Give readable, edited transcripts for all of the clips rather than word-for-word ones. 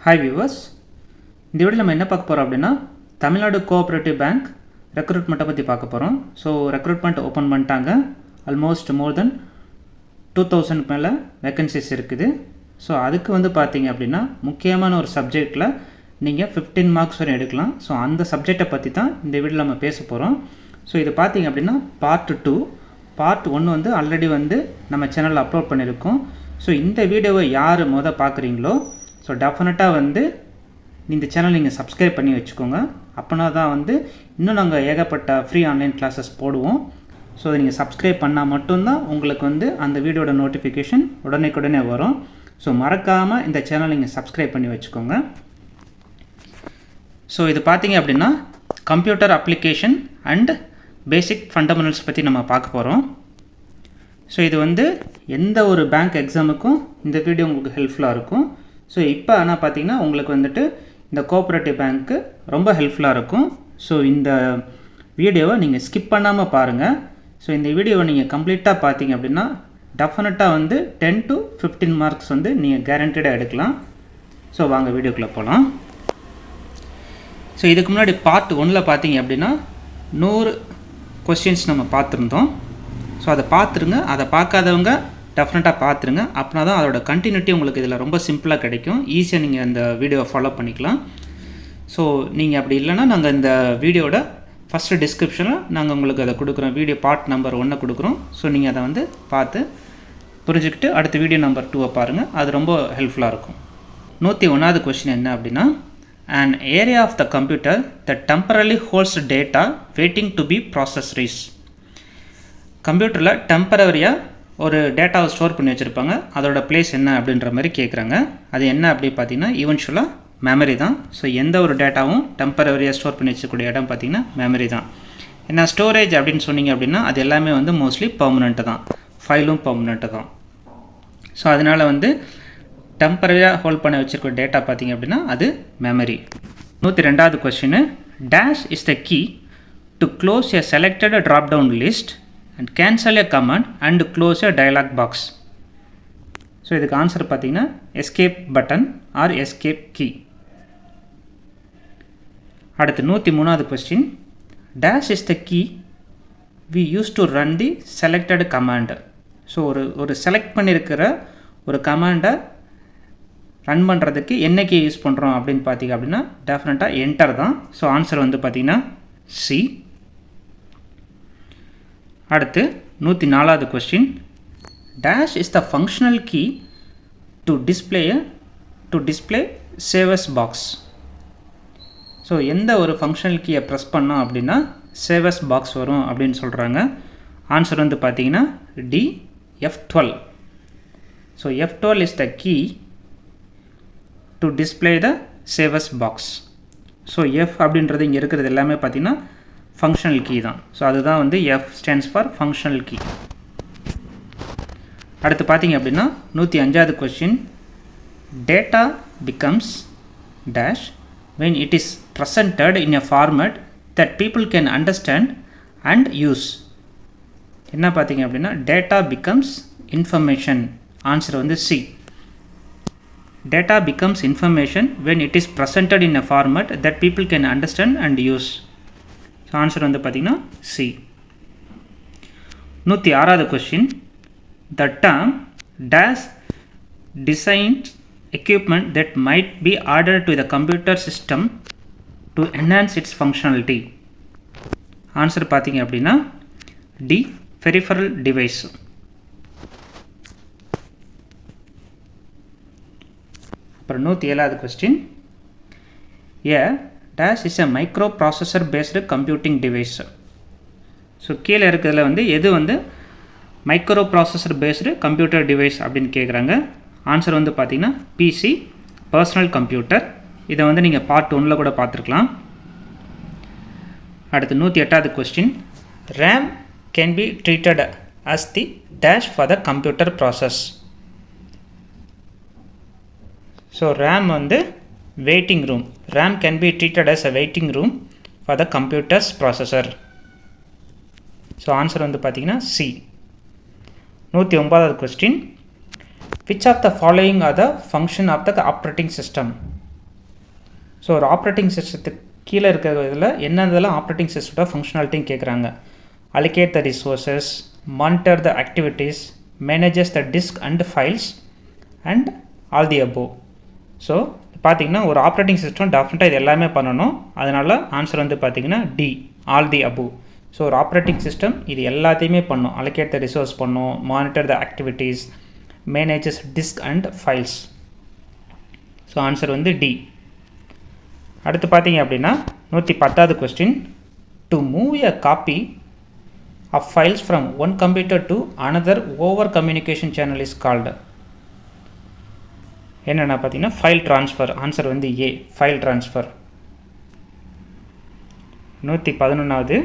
Hi viewers, இந்த வீடியோவில் நம்ம என்ன பார்க்க போகிறோம் அப்படின்னா தமிழ்நாடு கோஆப்ரேட்டிவ் பேங்க் ரெக்ரூட்மெண்ட்டை பற்றி பார்க்க போகிறோம். ஸோ ரெக்ரூட்மெண்ட் ஓப்பன் பண்ணிட்டாங்க. ஆல்மோஸ்ட் மோர் தென் 2000 மேலே வேக்கன்சிஸ் இருக்குது. ஸோ அதுக்கு பார்த்தீங்க அப்படின்னா முக்கியமான ஒரு சப்ஜெக்டில் நீங்கள் 15 மார்க்ஸ் வரை எடுக்கலாம். ஸோ அந்த சப்ஜெக்டை பற்றி தான் இந்த வீடியோவில் நம்ம பேச போகிறோம். ஸோ இது பார்த்தீங்க அப்படின்னா பார்ட் 2. பார்ட் 1 ஆல்ரெடி நம்ம சேனலில் அப்லோட் பண்ணியிருக்கோம். ஸோ இந்த வீடியோவை யார் பார்க்குறீங்களோ ஸோ டெஃபினட்டாக இந்த சேனல் நீங்கள் சப்ஸ்கிரைப் பண்ணி வச்சுக்கோங்க. அப்படின்னா தான் இன்னும் நாங்கள் ஏகப்பட்ட ஃப்ரீ ஆன்லைன் கிளாஸஸ் போடுவோம். ஸோ அதை நீங்கள் சப்ஸ்கிரைப் பண்ணால் மட்டும்தான் உங்களுக்கு அந்த வீடியோட நோட்டிஃபிகேஷன் உடனே வரும். ஸோ மறக்காமல் இந்த சேனல் நீங்கள் சப்ஸ்கிரைப் பண்ணி வச்சுக்கோங்க. ஸோ இது பார்த்தீங்க அப்படின்னா computer application and basic fundamentals பற்றி நம்ம பார்க்க போகிறோம். ஸோ இது எந்த ஒரு பேங்க் எக்ஸாமுக்கும் இந்த வீடியோ உங்களுக்கு ஹெல்ப்ஃபுல்லாக இருக்கும். ஸோ இப்போ ஆனால் பார்த்தீங்கன்னா உங்களுக்கு இந்த கோஆப்ரேட்டிவ் பேங்க்கு ரொம்ப ஹெல்ப்ஃபுல்லாக இருக்கும். ஸோ இந்த வீடியோவை நீங்கள் ஸ்கிப் பண்ணாமல் பாருங்கள். ஸோ இந்த வீடியோவை நீங்கள் கம்ப்ளீட்டாக பார்த்தீங்க அப்படின்னா டெஃபினட்டாக 10 to 15 மார்க்ஸ் நீங்கள் கேரண்டடாக எடுக்கலாம். ஸோ வாங்க வீடியோக்குள்ளே போகலாம். ஸோ இதுக்கு முன்னாடி பார்ட் 1 பார்த்தீங்க அப்படின்னா 100 கொஸ்டின்ஸ் நம்ம பார்த்துருந்தோம். ஸோ அதை பார்த்துருங்க. அதை பார்க்காதவங்க டெஃபினட்டாக பார்த்துருங்க. அப்படின்னா தான் அதோட கண்டினியூட்டி உங்களுக்கு இதில் ரொம்ப சிம்பிளாக கிடைக்கும். ஈஸியாக நீங்கள் அந்த வீடியோவை ஃபாலோ பண்ணிக்கலாம். ஸோ நீங்கள் அப்படி இல்லைன்னா நாங்கள் இந்த வீடியோட ஃபஸ்ட்டு டிஸ்கிரிப்ஷனில் நாங்கள் உங்களுக்கு அதை கொடுக்குறோம். வீடியோ பார்ட் நம்பர் 1 கொடுக்குறோம். ஸோ நீங்கள் அதை பார்த்து புரிஞ்சுக்கிட்டு அடுத்த வீடியோ நம்பர் 2 பாருங்கள். அது ரொம்ப ஹெல்ப்ஃபுல்லாக இருக்கும். 101வது கொஸ்டின் என்ன அப்படின்னா, an area of the computer that temporarily holds data waiting to be processed is. கம்ப்யூட்டரில் டெம்பரவரியாக ஒரு டேட்டாவை ஸ்டோர் பண்ணி வச்சுருப்பாங்க. அதோட பிளேஸ் என்ன அப்படின்ற மாதிரி கேட்குறாங்க. அது என்ன அப்படி பார்த்தீங்கன்னா ஈவென்ச்சுவலாக மெமரி தான். ஸோ எந்த ஒரு டேட்டாவும் டெம்பரவரியாக ஸ்டோர் பண்ணி வச்சக்கூடிய இடம் பார்த்திங்கன்னா மெமரி தான். ஏன்னா ஸ்டோரேஜ் அப்படின்னு சொன்னீங்க அப்படின்னா அது எல்லாமே மோஸ்ட்லி பர்மனெண்ட்டு தான். ஃபைலும் பர்மனெண்ட்டு தான். ஸோ அதனால் டெம்பரரியாக ஹோல்ட் பண்ணி வச்சுருக்க டேட்டா பார்த்திங்க அப்படின்னா அது மெமரி. 102வது question, dash is the key to close a selected drop down list and cancel a command and close a dialog box. So இதுக்கு ஆன்சர் பார்த்தீங்கன்னா escape button or escape key. அடுத்து 103வது question, dash is the key we use to run the selected command. So ஒரு select பண்ணியிருக்கிற ஒரு கமாண்டை run பண்ணுறதுக்கு என்ன கீ யூஸ் பண்ணுறோம் அப்படின்னு பார்த்தீங்க அப்படின்னா டெஃபினட்டாக என்டர் தான். ஸோ ஆன்சர் பார்த்தீங்கன்னா சி. அடுத்து 104வது question, dash is the functional key to display save as box. So எந்த ஒரு ஃபங்க்ஷனல் கீயை ப்ரெஸ் பண்ணோம் அப்படின்னா சேவஸ் பாக்ஸ் வரும் அப்படின்னு சொல்கிறாங்க. ஆன்சர் பார்த்தீங்கன்னா D, F12. So F12 is the key to display the save as box. So F அப்படின்றது இங்கே இருக்கிறது எல்லாமே பார்த்தீங்கன்னா ஃபங்க்ஷனல் கீ தான். ஸோ அதுதான் F stands for functional key. அடுத்து பார்த்தீங்க அப்படின்னா 105வது question, data becomes dash when it is presented in a format that people can understand and use. என்ன பார்த்தீங்க அப்படின்னா data becomes information. Answer C. Data becomes information when it is presented in a format that people can understand and use. So answer பார்த்தீங்கன்னா C. 106வது question, the term dash designs equipment that might be added to the computer system to enhance its functionality. Answer பார்த்தீங்க அப்படின்னா D, peripheral device. அப்புறம் 107வது question, A dash is a microprocessor based computing device. So கீழே இருக்கிறதுல எது microprocessor based computer device அப்படின்னு கேட்குறாங்க. Answer பார்த்தீங்கன்னா பிசி, பர்சனல் கம்ப்யூட்டர். இதை நீங்கள் பார்ட் 1 கூட பார்த்துருக்கலாம். அடுத்து 108வது question, RAM can be treated as the dash for the computer process. So RAM waiting room. RAM can be treated as a waiting room for the computer's processor. So answer பார்த்தீங்கன்னா C. 109வது question, which of the following are the function of the operating system? So ஒரு operating சிஸ்டத்துக்கு கீழே இருக்கிற இதில் என்னதெல்லாம் operating சிஸ்டத்தோட ஃபங்க்ஷனாலிட்டின்னு கேட்குறாங்க. allocate the resources, monitor the activities, manages the disk and files and all the above. So பார்த்திங்கன்னா ஒரு operating system டெஃபினட்டாக இது எல்லாமே பண்ணணும். அதனால் ஆன்சர் வந்து பார்த்திங்கன்னா D, all the above. So ஒரு ஆப்ரேட்டிங் சிஸ்டம் இது எல்லாத்தையுமே பண்ணும். allocate the resource பண்ணும், monitor the activities, manages disk and files. So answer வந்து டி. அடுத்து பார்த்தீங்க அப்படின்னா 110வது question, to move a copy of files from one computer to another over communication channel is called. என்னென்னா பார்த்தீங்கன்னா ஃபைல் ட்ரான்ஸ்ஃபர். ஆன்சர் வந்து A, file transfer. 111வது,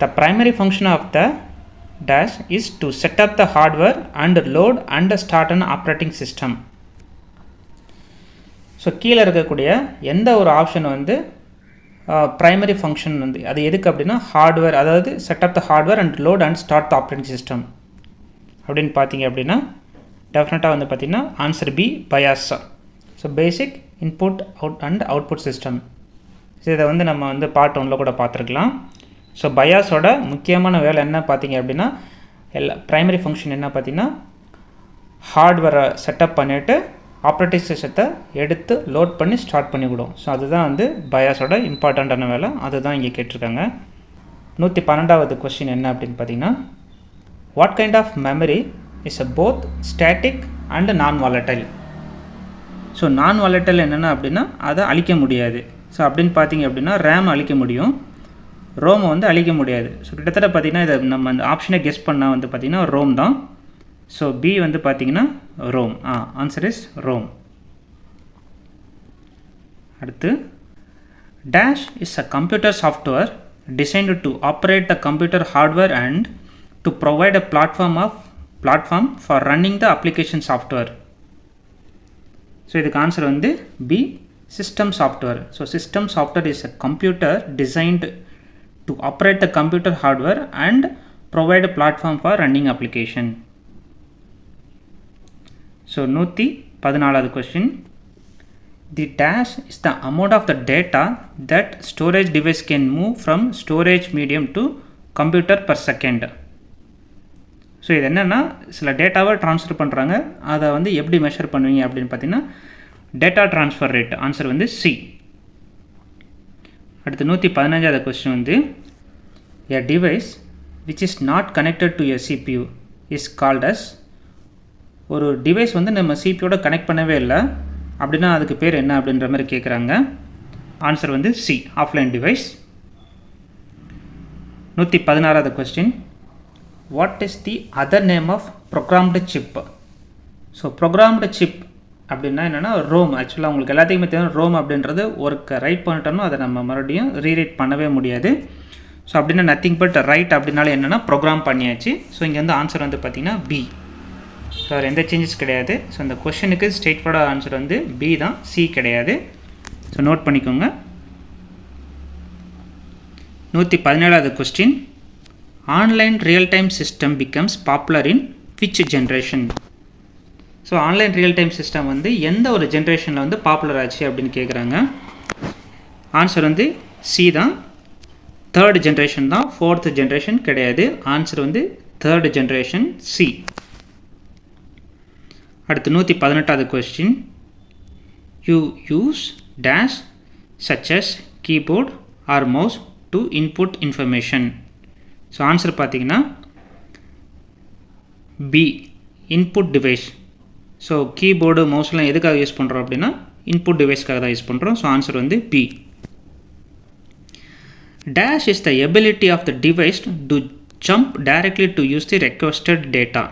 the primary function of the dash is to set up the hardware and load and start an operating system. So கீழே இருக்கக்கூடிய எந்த ஒரு option வந்து primary function வந்து அது எதுக்கு அப்படின்னா ஹார்ட்வேர், அதாவது setup the hardware and load and start the operating system அப்படின்னு பார்த்தீங்க அப்படின்னா டெஃபினட்டாக வந்து பார்த்திங்கன்னா answer B, BIOS. So basic input and output system. So இதை வந்து நம்ம வந்து பார்ட் 1ல் கூட பார்த்துருக்கலாம். ஸோ பயாஸோட முக்கியமான வேலை என்ன பார்த்தீங்க அப்படின்னா ப்ரைமரி ஃபங்க்ஷன் என்ன பார்த்தீங்கன்னா ஹார்ட்வேரை செட்டப் பண்ணிவிட்டு ஆப்ரேட்டிங் சிஸ்டத்தை எடுத்து லோட் பண்ணி ஸ்டார்ட் பண்ணிவிடும். ஸோ அதுதான் வந்து பயாஸோட இம்பார்ட்டண்ட்டான வேலை. அதுதான் இங்கே கேட்டிருக்காங்க. 112வது கொஸ்டின் என்ன அப்படின்னு பார்த்தீங்கன்னா, what kind of memory is a both static and non volatile. So non volatile என்னென்னா அப்படின்னா அதை அழிக்க முடியாது. ஸோ அப்படின்னு பார்த்தீங்க அப்படின்னா ரேம் அழிக்க முடியும், ரோமை வந்து அழிக்க முடியாது. ஸோ கிட்டத்தட்ட பார்த்திங்கன்னா இதை நம்ம அந்த ஆப்ஷனை கெஸ் பண்ணால் வந்து பார்த்திங்கன்னா ரோம் தான். ஸோ பி வந்து பார்த்தீங்கன்னா ரோம். Answer is ROM. அடுத்து, dash is a computer software designed to operate the computer hardware and to provide a platform for running the application software. So இதுக்கு ஆன்சர் வந்து B, system software. So system software is a computer designed to operate the computer hardware and provide a platform for running application. So 114வது question, the dash is the amount of the data that storage device can move from storage medium to computer per second. So இது என்னென்னா சில டேட்டாவை transfer பண்ணுறாங்க, அதை வந்து எப்படி measure பண்ணுவீங்க அப்படின்னு பார்த்தீங்கன்னா டேட்டா ட்ரான்ஸ்ஃபர் ரேட். ஆன்சர் வந்து சி. அடுத்து 115வது கொஸ்டின் வந்து, a device which is not connected to a CPU is called as. ஒரு டிவைஸ் வந்து நம்ம சிபியோட கனெக்ட் பண்ணவே இல்லை அப்படின்னா அதுக்கு பேர் என்ன அப்படின்ற மாதிரி கேட்குறாங்க. ஆன்சர் வந்து சி, ஆஃப்லைன் டிவைஸ். 116வது question, what is the other name of programmed chip. So programmed chip அப்படின்னா என்னென்னா ரோம். ஆக்சுவலாக உங்களுக்கு எல்லாத்தையுமே தெரியும் ரோம் அப்படின்றது ஒர்க்கை ரைட் பண்ணிட்டோம்னா அதை நம்ம மறுபடியும் ரீரைட் பண்ணவே முடியாது. ஸோ அப்படின்னா நத்திங் பட் ரைட் அப்படின்னால என்னென்னா ப்ரோக்ராம் பண்ணியாச்சு. ஸோ இங்கே வந்து ஆன்சர் வந்து பார்த்திங்கன்னா பி. ஸோ அதில் எந்த சேஞ்சஸ் கிடையாது. ஸோ அந்த கொஷனுக்கு ஸ்ட்ரெயிட் ஃபார்வர்டாக ஆன்சர் வந்து பி தான், சி கிடையாது. ஸோ நோட் பண்ணிக்கோங்க. 117வது question, online real time system becomes popular in which generation. So online real time system வந்து எந்த ஒரு ஜென்ரேஷனில் வந்து பாப்புலர் ஆச்சு அப்படின்னு கேட்குறாங்க. ஆன்சர் வந்து சி தான், 3rd ஜென்ரேஷன் தான், 4th ஜென்ரேஷன் கிடையாது. ஆன்சர் வந்து 3rd ஜென்ரேஷன், சி. அடுத்து 118வது question, you use dash such as keyboard or mouse to input information. So answer பார்த்தீங்கன்னா B, input device. So keyboard மவுஸ்லாம் எதுக்காக யூஸ் பண்ணுறோம் அப்படின்னா இன்புட் டிவைஸ்க்காக தான் யூஸ் பண்ணுறோம். ஸோ ஆன்சர் வந்து B. Dash is the ability of the device to jump directly to use the requested data.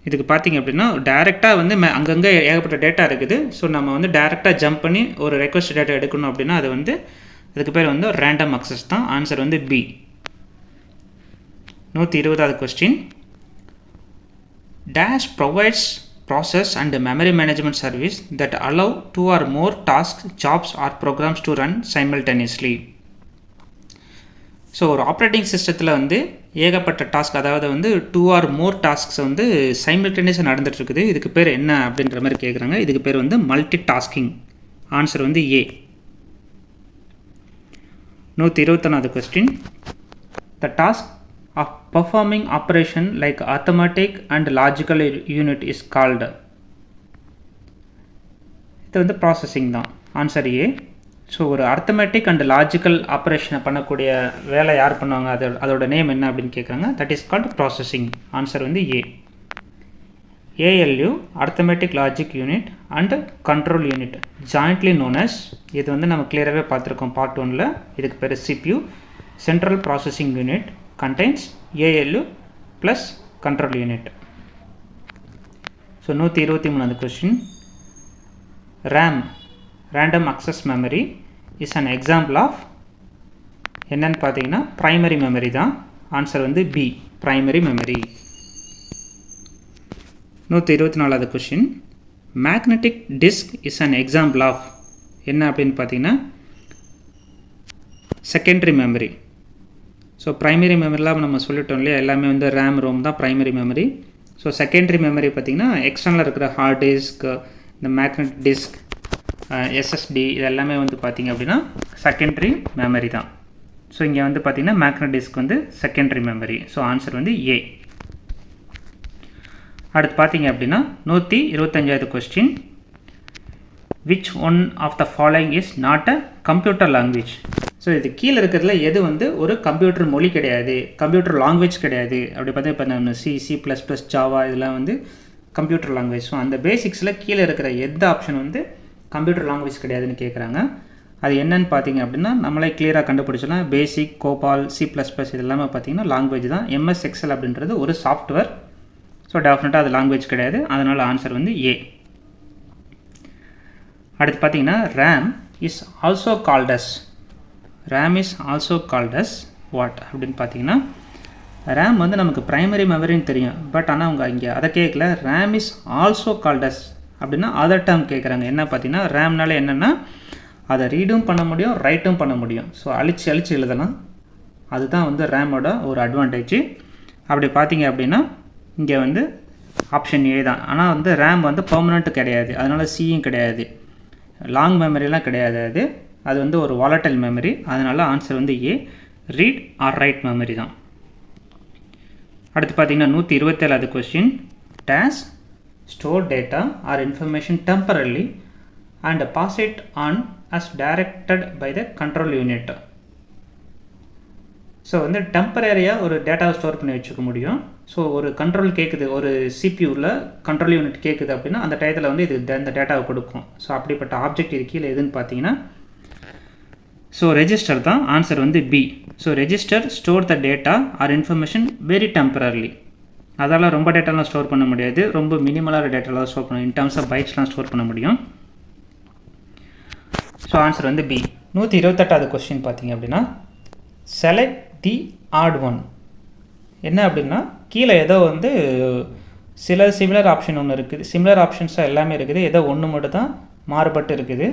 இதுக்கு பார்த்திங்க அப்படின்னா டைரெக்டாக வந்து அங்கங்கே ஏகப்பட்ட டேட்டா இருக்குது. ஸோ நம்ம வந்து டைரெக்டாக ஜம்ப் பண்ணி ஒரு ரெக்வஸ்ட் டேட்டா எடுக்கணும் அப்படின்னா அது வந்து அதுக்கு பேர் வந்து ரேண்டம் அக்சஸ் தான். ஆன்சர் வந்து பி. 120வது question, dash provides process and memory management service that allow 2 or more tasks, jobs or programs to run simultaneously. So ஒரு ஆப்ரேட்டிங் சிஸ்டத்தில் வந்து ஏகப்பட்ட டாஸ்க், அதாவது வந்து 2 or more டாஸ்க்ஸ் வந்து சைமல்டேனியஸாக நடந்துகிட்ருக்குது. இதுக்கு பேர் என்ன அப்படின்ற மாதிரி கேட்குறாங்க. இதுக்கு பேர் வந்து மல்டி டாஸ்கிங். ஆன்சர் வந்து ஏ. 121வது question. The task of performing operation like arithmetic and logical unit is called. இது வந்து ப்ராசஸிங் தான். Answer A. ஸோ ஒரு அர்த்தமேட்டிக் அண்ட் லாஜிக்கல் ஆப்ரேஷனை பண்ணக்கூடிய வேலை யார் பண்ணுவாங்க, அதோட நேம் என்ன அப்படின்னு கேட்குறாங்க. That is called processing. Answer வந்து A. ALU arithmetic logic unit and control unit jointly known as, இது வந்து நம்ம கிளியராகவே பார்த்துருக்கோம் பார்ட் 1ல். இதுக்கு பேர் CPU, central processing unit contains ALU plus control unit. So 123வது question. RAM random access memory is an example of என்னன்னு பார்த்தீங்கன்னா primary memory தான். ஆன்சர் வந்து B, primary memory. 124வது question. magnetic disk is an example of என்ன அப்படின்னு பார்த்தீங்கன்னா secondary memory. So primary மெமரிலாம் நம்ம சொல்லிட்டோம் இல்லையா, எல்லாமே வந்து ரேம் ரோம் தான் primary memory. So secondary memory பார்த்திங்கன்னா எக்ஸ்டர்னலாக இருக்கிற ஹார்ட் டிஸ்க், இந்த மேக்னெட் டிஸ்க், SSD இது எல்லாமே வந்து பார்த்திங்க அப்படின்னா செகண்டரி மெமரி தான். ஸோ இங்கே வந்து பார்த்திங்கன்னா மேக்னெட் டிஸ்க் வந்து செகண்டரி மெமரி. ஸோ ஆன்சர் வந்து ஏ. அடுத்து பார்த்திங்க அப்படின்னா 125வது question. Which one of the following is not a computer language. So இது கீழே இருக்கிறதுல எது வந்து ஒரு கம்ப்யூட்டர் மொழி கிடையாது, கம்ப்யூட்டர் லாங்குவேஜ் கிடையாது அப்படி பார்த்தா இப்போ நம்ம C++, ஜாவா இதெல்லாம் வந்து கம்ப்யூட்டர் லாங்குவேஜ். ஸோ அந்த பேசிக்ஸில் கீழே இருக்கிற எந்த ஆப்ஷன் வந்து கம்ப்யூட்டர் லாங்குவேஜ் கிடையாதுன்னு கேட்குறாங்க. அது என்னன்னு பார்த்தீங்க அப்படின்னா நம்மளே கிளியராக கண்டுபிடிச்சலாம். பேசிக், கோபால், C++ இது எல்லாமே பார்த்தீங்கன்னா லாங்குவேஜ் தான். MS Excel அப்படின்றது ஒரு சாஃப்ட்வேர். ஸோ டெஃபினட்டாக அது லாங்குவேஜ் கிடையாது. அதனால் ஆன்சர் வந்து ஏ. அடுத்து பார்த்தீங்கன்னா RAM is also called as what அப்படின்னு பார்த்தீங்கன்னா RAM வந்து நமக்கு ப்ரைமரி மெமரின்னு தெரியும். பட் ஆனால் அவங்க இங்கே அதை கேட்கல. RAM is also called as அப்படின்னா அதர் டேர்ம் கேட்குறாங்க. என்ன பார்த்தீங்கன்னா ரேம்னால என்னென்னா அதை ரீடும் பண்ண முடியும், ரைட்டும் பண்ண முடியும். ஸோ அழிச்சு எழுதலாம். அதுதான் வந்து ரேமோட ஒரு அட்வான்டேஜ். அப்படி பார்த்தீங்க அப்படின்னா இங்கே வந்து ஆப்ஷன் ஏ தான். ஆனால் வந்து ரேம் வந்து பெர்மனெண்ட் கிடையாது, அதனால் சியும் கிடையாது, லாங் மெமரிலாம் கிடையாது. அது வந்து ஒரு வாலட்டைல் மெமரி. அதனால் ஆன்சர் வந்து A, read or write memory தான். அடுத்து பார்த்தீங்கன்னா 127வது question. Dash store data or information temporarily and pass it on as directed by the control unit. So வந்து டெம்பரரியாக ஒரு டேட்டாவை ஸ்டோர் பண்ணி வச்சுக்க முடியும். ஸோ ஒரு கண்ட்ரோல் கேட்குது, ஒரு சிபியூவில் கண்ட்ரோல் யூனிட் கேட்குது அப்படின்னா அந்த டயத்தில் வந்து இது இந்த டேட்டாவை கொடுக்கும். ஸோ அப்படிப்பட்ட ஆப்ஜெக்ட் இது கீழே எதுன்னு பார்த்தீங்கன்னா ஸோ ரெஜிஸ்டர் தான். ஆன்சர் வந்து B. So register store the data or information very temporarily. அதெல்லாம் ரொம்ப டேட்டாலாம் ஸ்டோர் பண்ண முடியாது, ரொம்ப மினிமலான டேட்டாலாம் ஸ்டோர் பண்ண, இன் டர்ம்ஸ் ஆஃப் பைட்ஸ்லாம் ஸ்டோர் பண்ண முடியும். ஸோ ஆன்சர் வந்து பி. 128வது கொஸ்டின் பார்த்தீங்க அப்படின்னா செலக்ட் தி ஆட் ஒன். என்ன அப்படின்னா கீழே ஏதோ வந்து சில சிமிலர் ஆப்ஷன் ஒன்று இருக்குது, சிமிலர் ஆப்ஷன்ஸாக எல்லாமே இருக்குது, ஏதோ ஒன்று மட்டும் தான் மாறுபட்டு இருக்குது.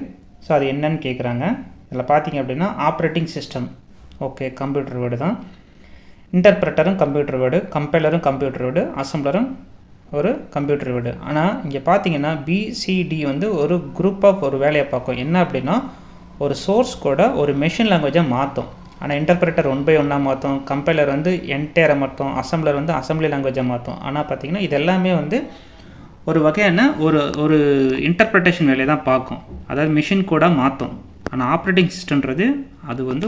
ஸோ அது என்னன்னு கேட்குறாங்க. இதில் பார்த்தீங்க அப்படின்னா operating system, okay, computer word தான். இன்டர்பிரட்டரும் கம்ப்யூட்டர் வேர்டு, கம்பைலரும் கம்ப்யூட்டர் வேர்டு, அசம்பிளரும் ஒரு கம்ப்யூட்டர் வேர்டு. ஆனால் இங்கே பார்த்தீங்கன்னா BCD வந்து ஒரு குரூப் ஆஃப் ஒரு வேலையை பார்க்கும். என்ன அப்படின்னா ஒரு சோர்ஸ் கூட ஒரு மெஷின் லாங்குவேஜாக மாற்றும். ஆனால் இன்டர்பிரட்டர் 1 by 1 மாற்றும், கம்பைலர் வந்து என்டையரை மாற்றும், அசம்பிளர் வந்து அசம்பிளி லாங்குவேஜை மாற்றும். ஆனால் பார்த்தீங்கன்னா இது எல்லாமே வந்து ஒரு வகையான ஒரு இன்டர்பிரட்டேஷன் வேலையை தான் பார்க்கும், அதாவது மிஷின் கூட மாற்றும். ஆனால் ஆப்ரேட்டிங் சிஸ்டம்ன்றது அது வந்து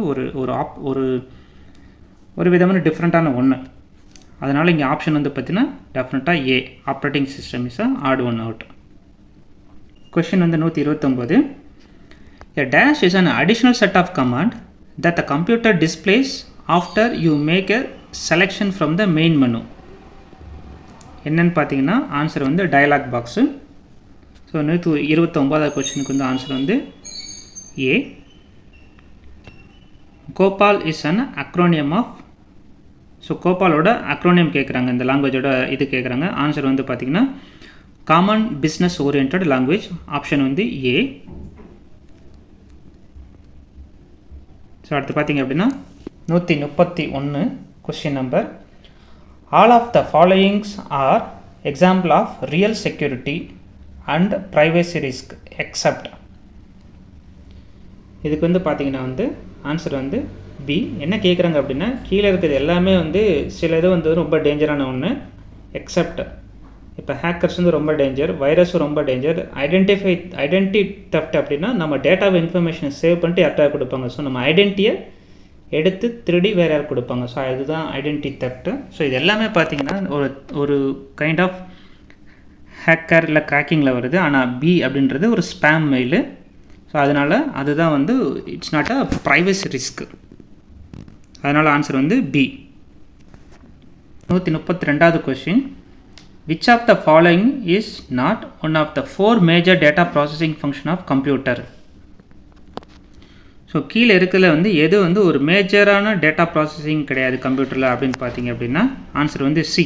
ஒரு விதமான டிஃப்ரெண்ட்டான ஒன்று. அதனால் இங்கே ஆப்ஷன் வந்து பார்த்தீங்கன்னா டெஃபினட்டாக A, operating system is odd one out. Question வந்து 129. A dash is an additional set of command that the computer displays after you make a selection from the main menu. என்னன்னு பார்த்தீங்கன்னா ஆன்சர் வந்து dialogue box. So 129வது கொஸ்டினுக்கு வந்து answer வந்து A. COBOL is an acronym of. So கோபாலோட acronym கேட்குறாங்க, இந்த லாங்குவேஜோட இது கேட்குறாங்க. ஆன்சர் வந்து பார்த்திங்கன்னா common business orient language. Option வந்து ஏ. ஸோ அடுத்து பார்த்திங்க அப்படின்னா 131 question number. All of the following are example of real security and privacy risk except. இதுக்கு வந்து பார்த்திங்கன்னா வந்து ஆன்சர் வந்து பி. என்ன கேட்குறாங்க அப்படின்னா கீழே இருக்கிறது எல்லாமே வந்து சில இது வந்து ரொம்ப டேஞ்சரான ஒன்று, எக்ஸப்ட் இப்போ ஹேக்கர்ஸ் வந்து ரொம்ப டேஞ்சர், வைரஸும் ரொம்ப டேஞ்சர். ஐடென்டி தெஃப்ட் அப்படின்னா நம்ம டேட்டாவை இன்ஃபர்மேஷனை சேவ் பண்ணிட்டு யார்ட்டா கொடுப்பாங்க. ஸோ நம்ம ஐடென்டிட்டியை எடுத்து திருடி வேறு யார் கொடுப்பாங்க. ஸோ அதுதான் ஐடென்டி தெஃப்ட்டு. ஸோ இது எல்லாமே பார்த்திங்கன்னா ஒரு கைண்ட் ஆஃப் ஹேக்கர் இல்லை கிராக்கிங்கில் வருது. ஆனால் பி அப்படின்றது ஒரு ஸ்பேம் மெயிலு. ஸோ அதனால் அதுதான் வந்து it's not a privacy risk. அதனால் ஆன்சர் வந்து பி. 132வது question, which of the following is not one of the 4 major data processing function of computer? So கீழே இருக்கிறதுல வந்து எது வந்து ஒரு மேஜரான டேட்டா ப்ராசஸிங் கிடையாது கம்ப்யூட்டரில் அப்படின்னு பார்த்தீங்க அப்படின்னா ஆன்சர் வந்து C,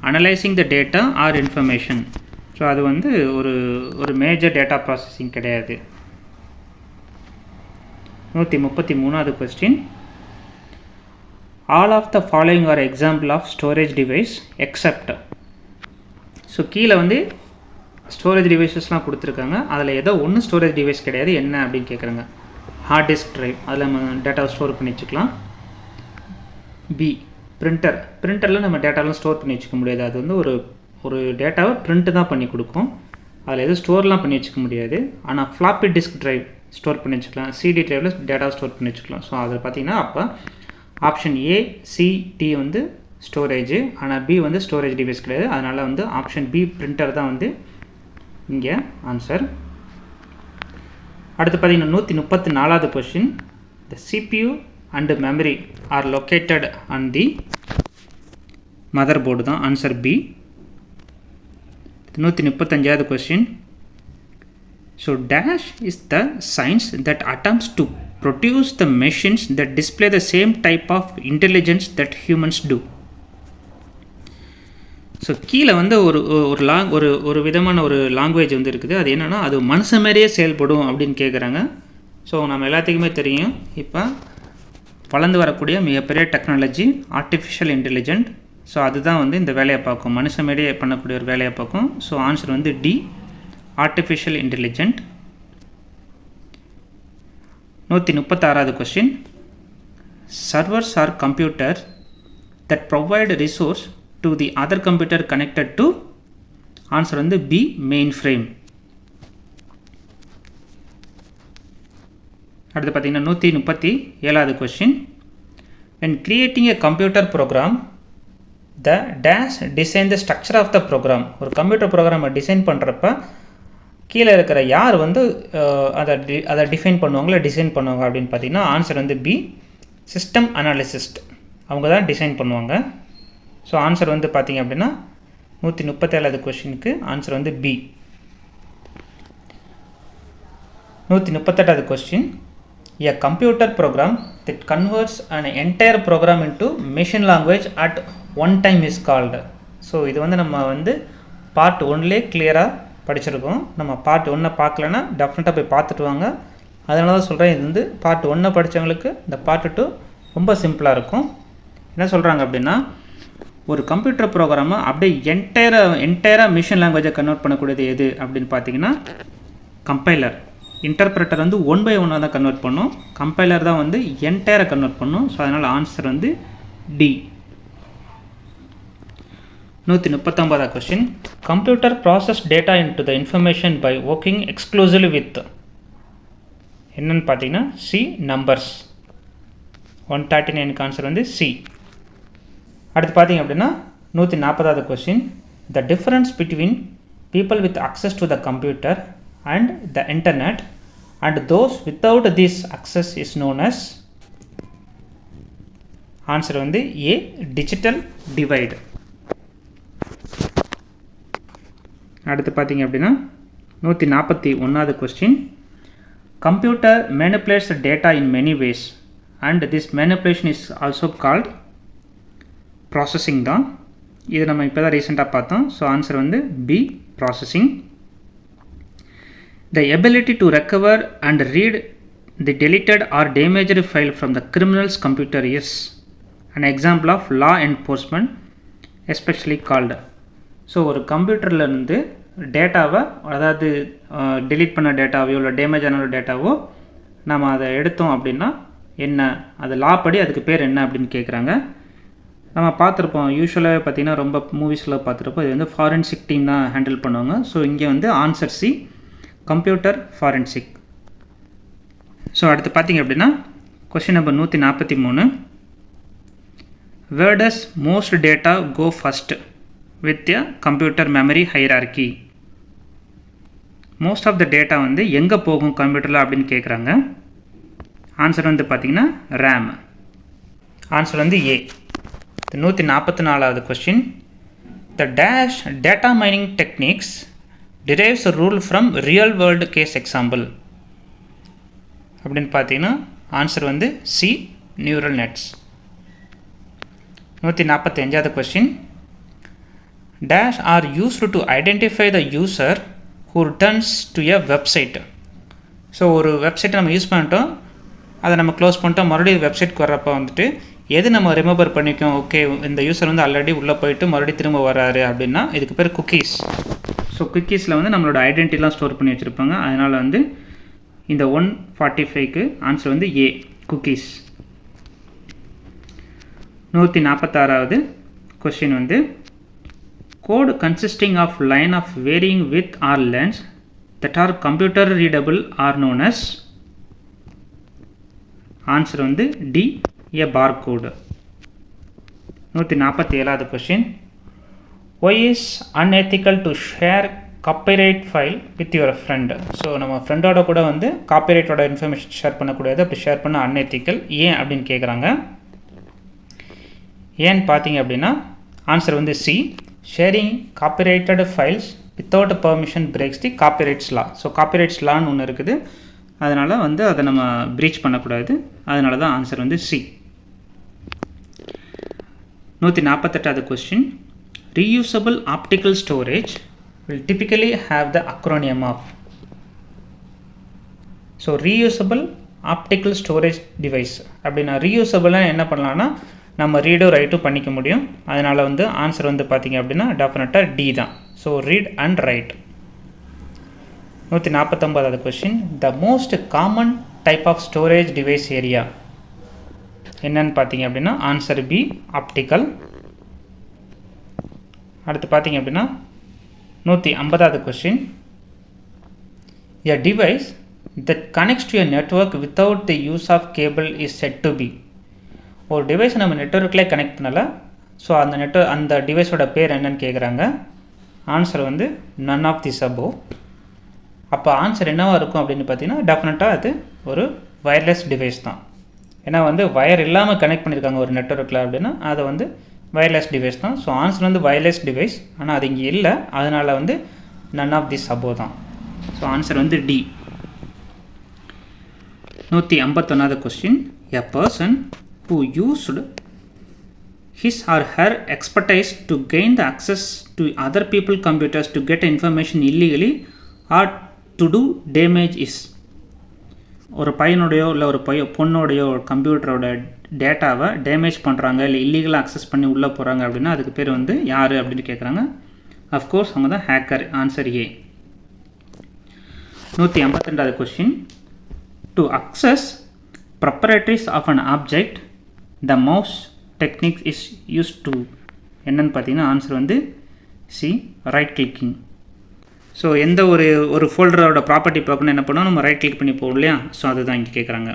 analysing the data or information. So அது வந்து ஒரு மேஜர் டேட்டா ப்ராசஸிங் கிடையாது. 133வது question, all of the following are example of storage device except. So கீழே வந்து ஸ்டோரேஜ் டிவைஸஸ்லாம் கொடுத்துருக்காங்க. அதில் ஏதோ ஒன்று ஸ்டோரேஜ் டிவைஸ் கிடையாது, என்ன அப்படின்னு கேட்குறாங்க. ஹார்ட் டிஸ்க் ட்ரைவ், அதில் நம்ம டேட்டாவை ஸ்டோர் பண்ணி வச்சுக்கலாம். பி, பிரிண்டரில் நம்ம டேட்டாலாம் ஸ்டோர் பண்ணி வச்சுக்க முடியாது. அது வந்து ஒரு டேட்டாவை பிரிண்ட்டு தான் பண்ணி கொடுக்கும், அதில் எதுவும் ஸ்டோர்லாம் பண்ணி வச்சுக்க முடியாது. ஆனால் ஃப்ளாப்பி டிஸ்க் ட்ரைவ் ஸ்டோர் பண்ணி வச்சுக்கலாம், சிடி ட்ரைவில் டேட்டாவை ஸ்டோர் பண்ணி வச்சுக்கலாம். ஸோ அதில் பார்த்திங்கன்னா அப்போ ஆப்ஷன் ஏ, சி, டி வந்து ஸ்டோரேஜ், ஆனால் பி வந்து ஸ்டோரேஜ் டிவைஸ் கிடையாது. அதனால் வந்து ஆப்ஷன் பி பிரிண்டர் தான் வந்து இங்கே ஆன்சர். அடுத்து பார்த்தீங்கன்னா 134வது question, the CPU and memory are located on the motherboard தான் ஆன்சர் பி. 135வது question, so dash is the science that attempts to produce the machines that display the same type of intelligence that humans do. So கீழே வந்து ஒரு விதமான ஒரு language வந்து இருக்குது. அது என்னென்னா அது மனுஷன் மாதிரியே செயல்படும் அப்படின்னு கேட்குறாங்க. ஸோ நம்ம எல்லாத்துக்குமே தெரியும், இப்போ வளர்ந்து வரக்கூடிய மிகப்பெரிய டெக்னாலஜி ஆர்டிஃபிஷியல் இன்டெலிஜென்ட். ஸோ அதுதான் வந்து இந்த வேலையை பார்க்கும், மனுஷன் மாதிரியே பண்ணக்கூடிய ஒரு வேலையை பார்க்கும். ஸோ ஆன்சர் வந்து டி, ஆர்டிஃபிஷியல் இன்டெலிஜென்ட். 136வது question, servers are computer that provide resource to the other computer connected to. Answer வந்து பி, மெயின் ஃப்ரேம். அடுத்து பார்த்தீங்கன்னா 137வது question, when creating a computer program the dash design the structure of the program. ஒரு computer ப்ரோக்ராமை design பண்ணுறப்ப கீழே இருக்கிற யார் வந்து அதை டிஃபைன் பண்ணுவாங்களோ டிசைன் பண்ணுவாங்க அப்படின்னு பார்த்தீங்கன்னா ஆன்சர் வந்து பி, சிஸ்டம் அனாலிசிஸ்ட். அவங்க தான் டிசைன் பண்ணுவாங்க. ஸோ ஆன்சர் வந்து பார்த்திங்க அப்படின்னா 137வது கொஸ்டினுக்கு ஆன்சர் வந்து பி. 138வது question, a computer program that converts an entire program into machine language at one time is called. So இது வந்து நம்ம வந்து பார்ட் 1லே கிளியராக படிச்சிருக்கோம். நம்ம பார்ட் 1 பார்க்கலன்னா டெஃபினட்டாக போய் பார்த்துட்டு வாங்க. அதனால தான் சொல்கிறேன், இது வந்து பார்ட் 1 படித்தவங்களுக்கு இந்த பார்ட் 2 ரொம்ப சிம்பிளாக இருக்கும். என்ன சொல்கிறாங்க அப்படின்னா, ஒரு கம்ப்யூட்டர் ப்ரோக்ராமை அப்படியே என்டையராக மிஷின் லாங்குவேஜை கன்வெர்ட் பண்ணக்கூடியது எது அப்படின்னு பார்த்தீங்கன்னா கம்பைலர். இன்டர்பிரட்டர் வந்து 1 by 1 தான் கன்வெர்ட் பண்ணும், கம்பைலர் தான் வந்து என்டையராக கன்வெர்ட் பண்ணும். ஸோ அதனால் ஆன்சர் வந்து டி. 139வது question, computer process data into the information by working exclusively with. என்னன்னு பார்த்தீங்கன்னா சி, நம்பர்ஸ். 139க்கு ஆன்சர் வந்து சி. அடுத்து பார்த்தீங்க அப்படின்னா 140வது question, the difference between people with access to the computer and the internet and those without this access is known as. Answer வந்து A, digital divide. அடுத்து பார்த்தீங்க அப்படின்னா 141வது question, computer manipulates data in many ways and this manipulation is also called processing தான். இது நம்ம இப்போ தான் ரீசெண்டாக பார்த்தோம். ஸோ ஆன்சர் வந்து B, processing. The ability to recover and read the deleted or damaged file from the criminals computer இஸ் an example of law enforcement especially called. So ஒரு கம்ப்யூட்டர்லேருந்து டேட்டாவை, அதாவது டெலீட் பண்ண டேட்டாவையோ இல்லை டேமேஜ் ஆன டேட்டாவோ நம்ம அதை எடுத்தோம் அப்படின்னா என்ன, அது லா படி அதுக்கு பேர் என்ன அப்படின்னு கேட்குறாங்க. நம்ம பார்த்துருப்போம் யூஸ்வலாகவே பார்த்திங்கன்னா ரொம்ப மூவிஸில் பார்த்துருப்போம் இது வந்து ஃபாரென்சிக் டீம் தான் ஹேண்டில் பண்ணுவாங்க. ஸோ இங்கே வந்து answer C, computer forensic. So அடுத்து பார்த்திங்க அப்படின்னா question number 143. Where does most data go first with a computer memory hierarchy? Most of the data வந்து எங்கே போகும் கம்ப்யூட்டரில் அப்படின்னு கேட்குறாங்க. ஆன்சர் வந்து பார்த்திங்கன்னா ரேம். ஆன்சர் வந்து ஏ. 144வது question. The dash data mining techniques derives a rule from real world case example அப்படின்னு பார்த்தீங்கன்னா ஆன்சர் வந்து சி, நியூரல் நெட்ஸ். 145வது question. Dash are used to identify the user who returns to a website. So ஒரு வெப்சைட்டை நம்ம use பண்ணிட்டோம், அதை நம்ம க்ளோஸ் பண்ணிட்டோம், மறுபடியும் வெப்சைட்க்கு வர்றப்போ வந்துட்டு எது நம்ம ரிமெம்பர் பண்ணிக்கோம், ஓகே இந்த யூசர் வந்து ஆல்ரெடி உள்ளே போயிட்டு மறுபடியும் திரும்ப வராரு அப்படின்னா இதுக்கு பேர் குக்கீஸ். ஸோ குக்கீஸில் வந்து நம்மளோட ஐடென்டிட்டிலாம் ஸ்டோர் பண்ணி வச்சுருப்பாங்க. அதனால் வந்து இந்த 145க்கு ஆன்சர் வந்து ஏ, குக்கீஸ். 146வது கொஸ்டின் வந்து code consisting of line of varying width or length that are computer readable are known as. answer வந்து D, a barcode. 147வது question. why is unethical to share copyright file with your friend? So நம்ம ஃப்ரெண்டோட கூட வந்து காப்பிரைட்டோட information share பண்ணக்கூடாது, அப்படி share பண்ண unethical. ஏன் அப்படின்னு கேட்குறாங்க. ஏன்னு பார்த்தீங்க அப்படின்னா ஆன்சர் வந்து C, sharing copyrighted files without permission breaks the copyrights law. So copyrights லான்னு ஒன்று இருக்குது, அதனால் வந்து அதை நம்ம ப்ரீச் பண்ணக்கூடாது. அதனால தான் ஆன்சர் வந்து சி. 148வது question. Reusable optical storage will typically have the acronym of. So reusable optical storage device அப்படின்னா ரீயூசபிளாக என்ன பண்ணலான்னா நம்ம ரீடும் ரைட்டும் பண்ணிக்க முடியும். அதனால் வந்து ஆன்சர் வந்து பார்த்திங்க அப்படின்னா டெஃபினட்டாக டி தான். So read and write. 149வது question. The most common type of storage device area என்னன்னு பார்த்தீங்க அப்படின்னா ஆன்சர் பி, ஆப்டிக்கல். அடுத்து பார்த்தீங்க அப்படின்னா 150வது question. A device that connects to a network without the use of cable is said to be. ஒரு டிவைஸை நம்ம நெட்வொர்க்கில் கனெக்ட் பண்ணலை, ஸோ அந்த டிவைஸோட பேர் என்னன்னு கேட்குறாங்க. ஆன்சர் வந்து நன் ஆஃப் தி சபோ. அப்போ ஆன்சர் என்னவாக இருக்கும் அப்படின்னு பார்த்தீங்கன்னா டெஃபினட்டாக அது ஒரு வயர்லெஸ் டிவைஸ் தான். ஏன்னா வந்து வயர் இல்லாமல் கனெக்ட் பண்ணியிருக்காங்க ஒரு நெட்வொர்க்கில் அப்படின்னா அதை வந்து வயர்லெஸ் டிவைஸ் தான். ஸோ ஆன்சர் வந்து வயர்லெஸ் டிவைஸ், ஆனால் அது இங்கே இல்லை, அதனால் வந்து நன் ஆஃப் தி சபோ தான். ஸோ ஆன்சர் வந்து டி. 151வது question. A person who used his or her expertise to gain the access to other people's computers to get information illegally or to do damage is. ஒரு பையனுடையோ இல்லை ஒரு பொண்ணோடையோ கம்ப்யூட்டரோட டேட்டாவை damage பண்ணுறாங்க இல்லை இல்லீகலாக அக்சஸ் பண்ணி உள்ளே போகிறாங்க அப்படின்னா அதுக்கு பேர் வந்து யார் அப்படின்னு கேட்குறாங்க. அஃப்கோர்ஸ் அவங்க தான் ஹேக்கர். Answer A. 152வது question. To access properties of an object the mouse technique is use to. என்னன்னு பார்த்தீங்கன்னா ஆன்சர் வந்து சி, ரைட் கிளிக்கிங். ஸோ எந்த ஒரு ஃபோல்டரோட ப்ராப்பர்ட்டி பார்க்கணும் என்ன பண்ணோம், நம்ம ரைட் கிளிக் பண்ணி போகும் இல்லையா. ஸோ அதுதான் இங்கே கேட்குறாங்க.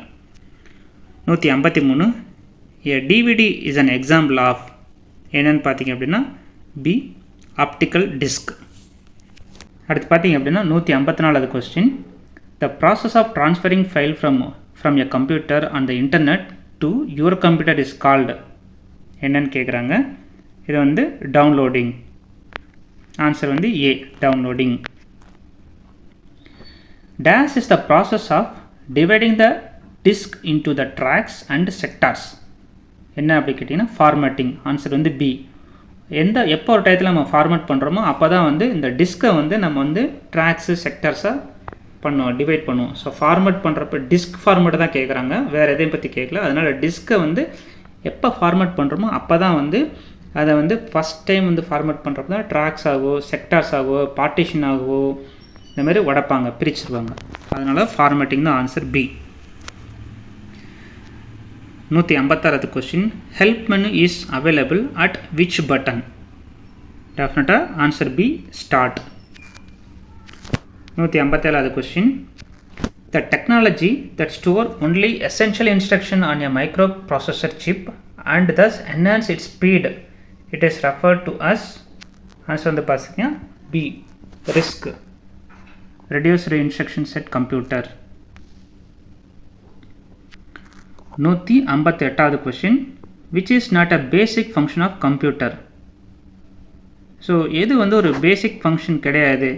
153. A DVD is an example of. என்னென்னு பார்த்தீங்க அப்படின்னா பி, ஆப்டிக்கல் டிஸ்க். அடுத்து பார்த்தீங்க அப்படின்னா 154வது question. The process of transferring file from a computer on the internet to your computer is called. என்னன்னு கேட்குறாங்க. இது வந்து டவுன்லோடிங். ஆன்சர் வந்து A, downloading. Dash is the process of dividing the disk into the tracks and sectors. என்ன அப்படி கேட்டிங்கன்னா formatting. Answer வந்து B. எப்போ ஒரு டயத்தில் நம்ம ஃபார்மேட் பண்ணுறோமோ அப்போ தான் வந்து இந்த டிஸ்கை வந்து நம்ம வந்து ட்ராக்ஸு செக்டர்ஸாக டிவைட் பண்ணுவோம். ஸோ ஃபார்மேட் பண்ணுறப்ப டிஸ்க் ஃபார்மேட் தான் கேட்குறாங்க, வேறு எதையும் பற்றி கேட்கல. அதனால் டிஸ்கை வந்து எப்போ ஃபார்மேட் பண்ணுறோமோ அப்போ தான் வந்து அதை வந்து ஃபஸ்ட் டைம் வந்து ஃபார்மேட் பண்ணுறப்ப தான் ட்ராக்ஸ் ஆகவோ செக்டார்ஸ் ஆகவோ பார்ட்டிஷன் ஆகவோ இந்த மாதிரி உடைப்பாங்க, பிரிச்சுருவாங்க. அதனால் ஃபார்மேட்டிங் தான் ஆன்சர் பி. 156வது question, help menu is available at which button? டெஃபினட்டாக ஆன்சர் பி, ஸ்டார்ட். 157வது question, the technology that store only essential instruction on a microprocessor chip and thus enhance its speed, it is referred to as, answer வந்து பாத்தீங்கன்னா B, RISC, reduced instruction set computer. 158வது question, which is not a basic function of computer? So எது வந்து ஒரு பேசிக் function கிடையாது.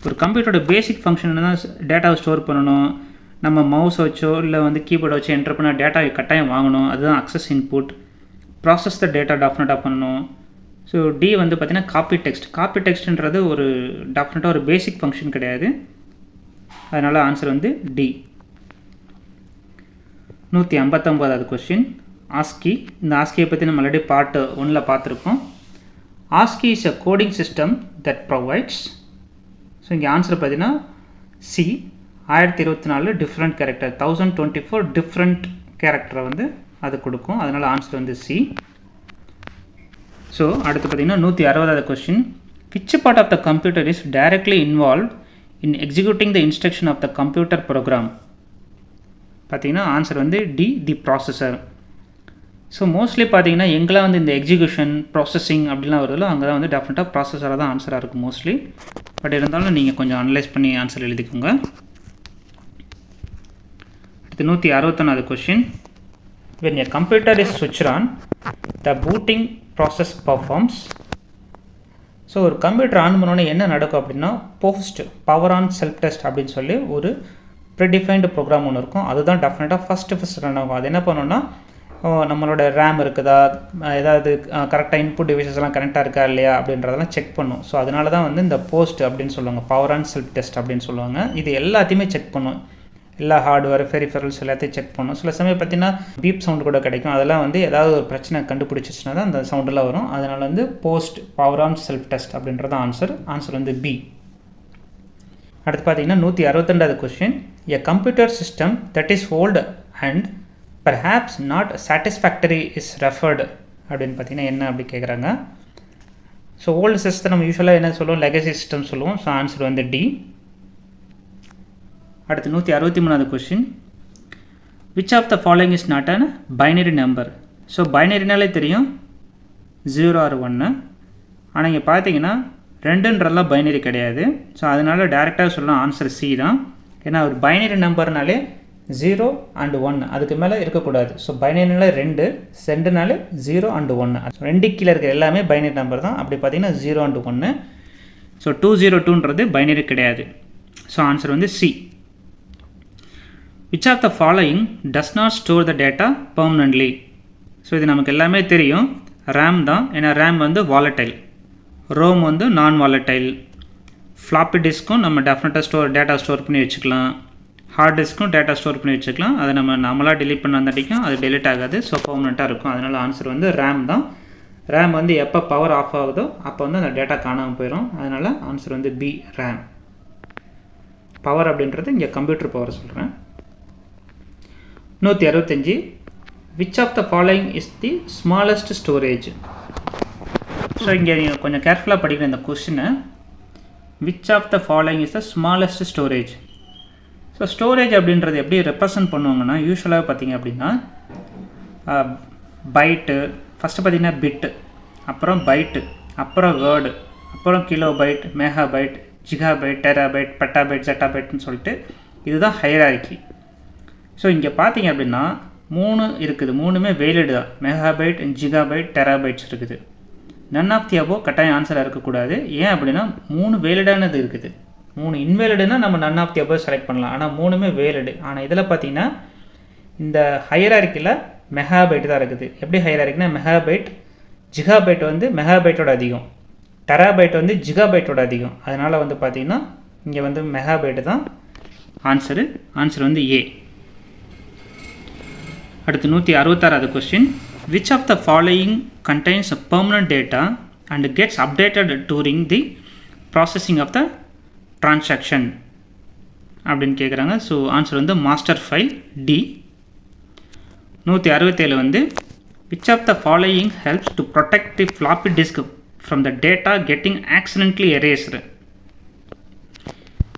ஒரு கம்ப்யூட்டரோட பேசிக் function தான் டேட்டாவை ஸ்டோர் பண்ணணும். நம்ம மவுஸ் வச்சோ இல்லை வந்து கீபோர்டை வச்சு என்டர் பண்ணால் டேட்டா கட்டாயம் வாங்கணும். அதுதான் access input. Process the data டெஃபினட்டாக பண்ணணும். ஸோ டி வந்து பார்த்திங்கன்னா காப்பி டெக்ஸ்ட். காப்பி டெக்ஸ்ட்ன்றது ஒரு டெஃபினட்டாக ஒரு பேசிக் ஃபங்க்ஷன் கிடையாது. அதனால் ஆன்சர் வந்து டி. 159வது question, ASCII. இந்த ஆஸ்கியை பற்றி நம்ம ஆல்ரெடி பார்ட் 1ல் பார்த்துருக்கோம். ASCII is a coding system that provides. So இங்கே ஆன்சர் பார்த்தீங்கன்னா சி, 1024 டிஃப்ரெண்ட் கேரக்டர், 1024 டிஃப்ரெண்ட் கேரக்டரை வந்து அது கொடுக்கும். அதனால் ஆன்சர் வந்து சி. ஸோ அடுத்து பார்த்தீங்கன்னா 160வது question, which part of the computer is directly involve in executing the instruction of the computer program? பார்த்தீங்கன்னா ஆன்சர் வந்து D, the processor. So mostly பார்த்தீங்கன்னா எங்கெல்லாம் வந்து இந்த எக்ஸிக்யூஷன் ப்ராசஸிங் அப்படிலாம் வருதோ அங்கே தான் வந்து டெஃபினட்டாக ப்ராசஸராக தான் ஆன்சராக இருக்கும் மோஸ்ட்லி. பட் இருந்தாலும் நீங்கள் கொஞ்சம் அனலைஸ் பண்ணி ஆன்சர் எழுதிக்கோங்க. அடுத்து 161வது question, when a computer is switched on the booting process performs. So ஒரு கம்ப்யூட்டர் ஆன் பண்ணோன்னே என்ன நடக்கும் அப்படின்னா post power on self test அப்படின்னு சொல்லி ஒரு ப்ரிடிஃபைன்டு ப்ரோக்ராம் ஒன்று இருக்கும். அதுதான் டெஃபினட்டாக ஃபஸ்ட்டு ரன் ஆகும். அது என்ன பண்ணோன்னா நம்மளோட ரேம் இருக்குதா, ஏதாவது கரெக்டாக இன்புட் டிவைசஸ்லாம் கரெக்டாக இருக்கா இல்லையா அப்படின்றதெல்லாம் செக் பண்ணும். ஸோ அதனால தான் வந்து இந்த போஸ்ட் அப்படின்னு சொல்லுவாங்க, பவர் ஆன் செல்ஃப் டெஸ்ட் அப்படின்னு சொல்லுவாங்க. இது எல்லாத்தையுமே செக் பண்ணும். எல்லா ஹார்ட்வேர் பெரிஃபெரல்ஸ் எல்லாத்தையும் செக் பண்ணும். சில சமயம் பார்த்தீங்கன்னா பீப் சவுண்டு கூட கிடைக்கும். அதெல்லாம் வந்து ஏதாவது ஒரு பிரச்சனை கண்டுபிடிச்சிச்சுன்னா தான் அந்த சவுண்டெல்லாம் வரும். அதனால் வந்து post power on self test அப்படின்றது ஆன்சர் வந்து பி. அடுத்து பார்த்தீங்கன்னா 162வது question, a computer system that is old and perhaps not satisfactory is referred அப்படின்னு பார்த்தீங்கன்னா என்ன அப்படி கேட்குறாங்க. ஸோ ஓல்டு சிஸ்டம் நம்ம யூஸ்வலாக என்ன சொல்லுவோம், லெகசி சிஸ்டம் சொல்லுவோம். ஸோ ஆன்சர் வந்து டி. அடுத்து 163வது question, which of the following is not an binary number? So பைனரினாலே தெரியும் 0 or 1. ஆனால் இங்கே பார்த்தீங்கன்னா 2ன்றதெல்லாம் பைனரி கிடையாது. ஸோ அதனால் டேரெக்டாக சொல்லலாம் ஆன்சர் சி தான். ஏன்னா ஒரு பைனரி நம்பர்னாலே 0 and 1 அதுக்கு மேலே இருக்கக்கூடாது. So பைனரினால 2, சென்டுனால 0 and 1. 2 கீழே இருக்கிற எல்லாமே பைனரி நம்பர் தான். அப்படி பார்த்தீங்கன்னா 0 and 1. ஸோ 202ன்றது பைனரி கிடையாது. ஸோ ஆன்சர் வந்து C. Which of the following does not store the data permanently? So இது நமக்கு எல்லாமே தெரியும், ரேம் தான். ஏன்னா ரேம் வந்து வாலட்டைல், ரோம் வந்து நான் வாலட்டைல். ஃப்ளாப்பி டிஸ்க்கும் நம்ம டெஃபினட்டாக டேட்டா ஸ்டோர் பண்ணி வச்சுக்கலாம். ஹார்ட் டிஸ்க்கும் டேட்டா ஸ்டோர் பண்ணி வச்சுக்கலாம். அதை நம்ம நம்மளாக டெலிட் பண்ண வந்தாட்டிக்கும் அது டெலிட் ஆகாது. ஸோ பெர்மனெண்ட்டாக இருக்கும். அதனால் ஆன்சர் வந்து ரேம் தான். ரேம் வந்து எப்போ பவர் ஆஃப் ஆகுதோ அப்போ வந்து அந்த டேட்டா காணாமல் போயிடும். அதனால் ஆன்சர் வந்து பி, ரேம். பவர் அப்படின்றது இங்கே கம்ப்யூட்டர் பவர் சொல்கிறேன். 165, which of the following is the smallest storage? So இங்கே நீங்கள் கொஞ்சம் கேர்ஃபுல்லாக படிக்கிற இந்த கொஸ்டினை, which of the following is the smallest storage. So storage அப்படின்றது எப்படி ரெப்ரசன்ட் பண்ணுவாங்கன்னா யூஸ்வலாக பார்த்திங்க அப்படின்னா பைட்டு, ஃபஸ்ட்டு பார்த்திங்கன்னா பிட்டு, அப்புறம் பைட்டு, அப்புறம் வேர்டு, அப்புறம் kilo byte, mega byte, giga byte, terabyte, petabyte, ஜெட்டாபைட்னு சொல்லிட்டு இதுதான் ஹைரார்கி. ஸோ இங்கே பார்த்தீங்க அப்படின்னா 3 இருக்குது. 3மே வேலிடு தான். மெகாபைட், ஜிகாபைட், டெராபைட்ஸ் இருக்குது. நன் ஆஃப் தி அபோ கட்டாயம் ஆன்சராக இருக்கக்கூடாது. ஏன் அப்படின்னா 3 வேலிடானது இருக்குது. 3 இன்வேலிடுனா நம்ம none of the above select பண்ணலாம். ஆனால் 3மே வேலிடு. ஆனால் இதில் பார்த்தீங்கன்னா இந்த ஹைரார்கியில் மெகாபைட் தான் இருக்குது. எப்படி ஹைரார்கினா மெகாபைட், ஜிகாபைட் வந்து மெகாபைட்டோட அதிகம், டெராபைட் வந்து ஜிகாபைட்டோட அதிகம். அதனால் வந்து பார்த்திங்கன்னா இங்கே வந்து மெகாபைட்டு தான் ஆன்சர் வந்து ஏ. அடுத்து 166வது question, which of the following contains permanent data and gets updated during the processing of the transaction அப்படின்னு கேட்குறாங்க. ஸோ ஆன்சர் வந்து மாஸ்டர் ஃபைல், டி. 167 வந்து which of the following helps to protect the floppy disk from the data getting accidentally erased.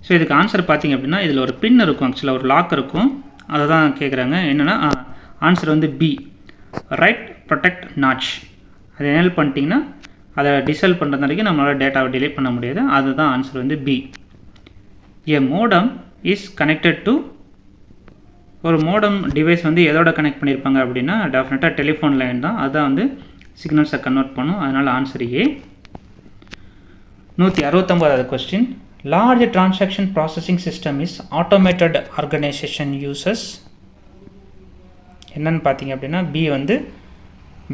So இதுக்கு answer பார்த்தீங்க அப்படின்னா இதில் ஒரு பின் இருக்கும், ஆக்சுவலாக ஒரு லாக் இருக்கும், அதை தான் கேட்குறாங்க. என்னென்னா ஆன்சர் வந்து பி, ரைட் ப்ரொடெக்ட் நாட்ச். அதை எனேபிள் பண்ணிட்டீங்கன்னா அதை டிசேபிள் பண்ணுறது வரைக்கும் நம்மளால் டேட்டாவை டிலீட் பண்ண முடியாது. அதுதான் ஆன்சர் வந்து B. A modem is connected to, ஒரு மோடம் டிவைஸ் வந்து எதோட கனெக்ட் பண்ணியிருப்பாங்க அப்படின்னா டெஃபினட்டாக டெலிஃபோன் லைன் தான். அதுதான் வந்து சிக்னல்ஸை கன்வெர்ட் பண்ணும். அதனால் ஆன்சர் ஏ. 169வது question, large transaction processing system is automated organization uses. என்னன்னு பார்த்தீங்க அப்படின்னா பி வந்து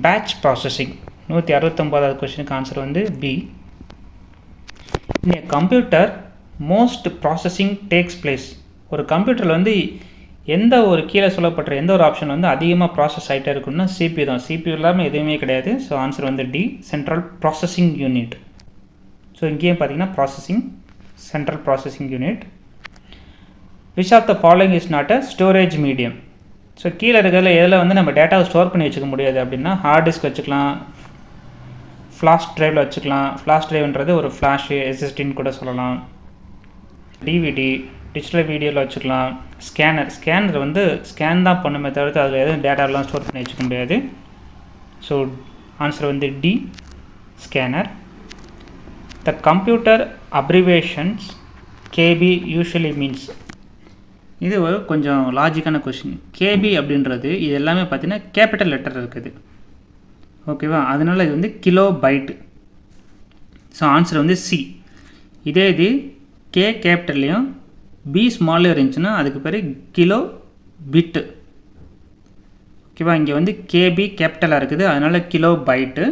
பேட்ச் ப்ராசஸிங். 169வது கொஸ்டினுக்கு ஆன்சர் வந்து B. In computer most processing takes place. ஒரு கம்ப்யூட்டரில் வந்து எந்த ஒரு கீழே சொல்லப்படுற எந்த ஒரு ஆப்ஷன் வந்து அதிகமாக ப்ராசஸ் ஆகிட்டே இருக்குன்னா சிபியூ தான். சிபியூ இல்லாமல் எதுவுமே கிடையாது. ஸோ ஆன்சர் வந்து D, central processing unit. So இங்கேயும் பார்த்தீங்கன்னா processing, central processing unit. Which of the following is not a storage medium? So கீழே இருக்கிறதுல எதில் வந்து நம்ம டேட்டாவை ஸ்டோர் பண்ணி வச்சுக்க முடியாது அப்படின்னா ஹார்ட் டிஸ்க் வச்சுக்கலாம், ஃப்ளாஷ் ட்ரைவில் வச்சுக்கலாம். ஃப்ளாஷ் ட்ரைவ்ன்றது ஒரு ஃப்ளாஷு, எஸ்எஸ்டின்னு கூட சொல்லலாம். டிவிடி, டிஜிட்டல் வீடியோவில் வச்சுக்கலாம். ஸ்கேனர் வந்து ஸ்கேன் தான் பண்ணுமே தவிர்த்து அதில் எதுவும் டேட்டாவெலாம் ஸ்டோர் பண்ணி வச்சுக்க முடியாது. ஸோ ஆன்சர் வந்து D, scanner. The computer abbreviations KB usually means. இது ஒரு கொஞ்சம் லாஜிக்கான கொஷின். KB அப்படின்றது இது எல்லாமே பார்த்தீங்கன்னா கேபிட்டல் லெட்டர் இருக்குது, ஓகேவா? அதனால் இது வந்து கிலோ பைட். ஸோ ஆன்சர் வந்து சி. இதே இது கே கேபிட்டல்லையும் பி ஸ்மால்லையும் இருந்துச்சுன்னா அதுக்கு பேர் கிலோ பிட்டு, ஓகேவா? இங்கே வந்து கேபி கேபிட்டலாக இருக்குது, அதனால் கிலோ பைட்டு.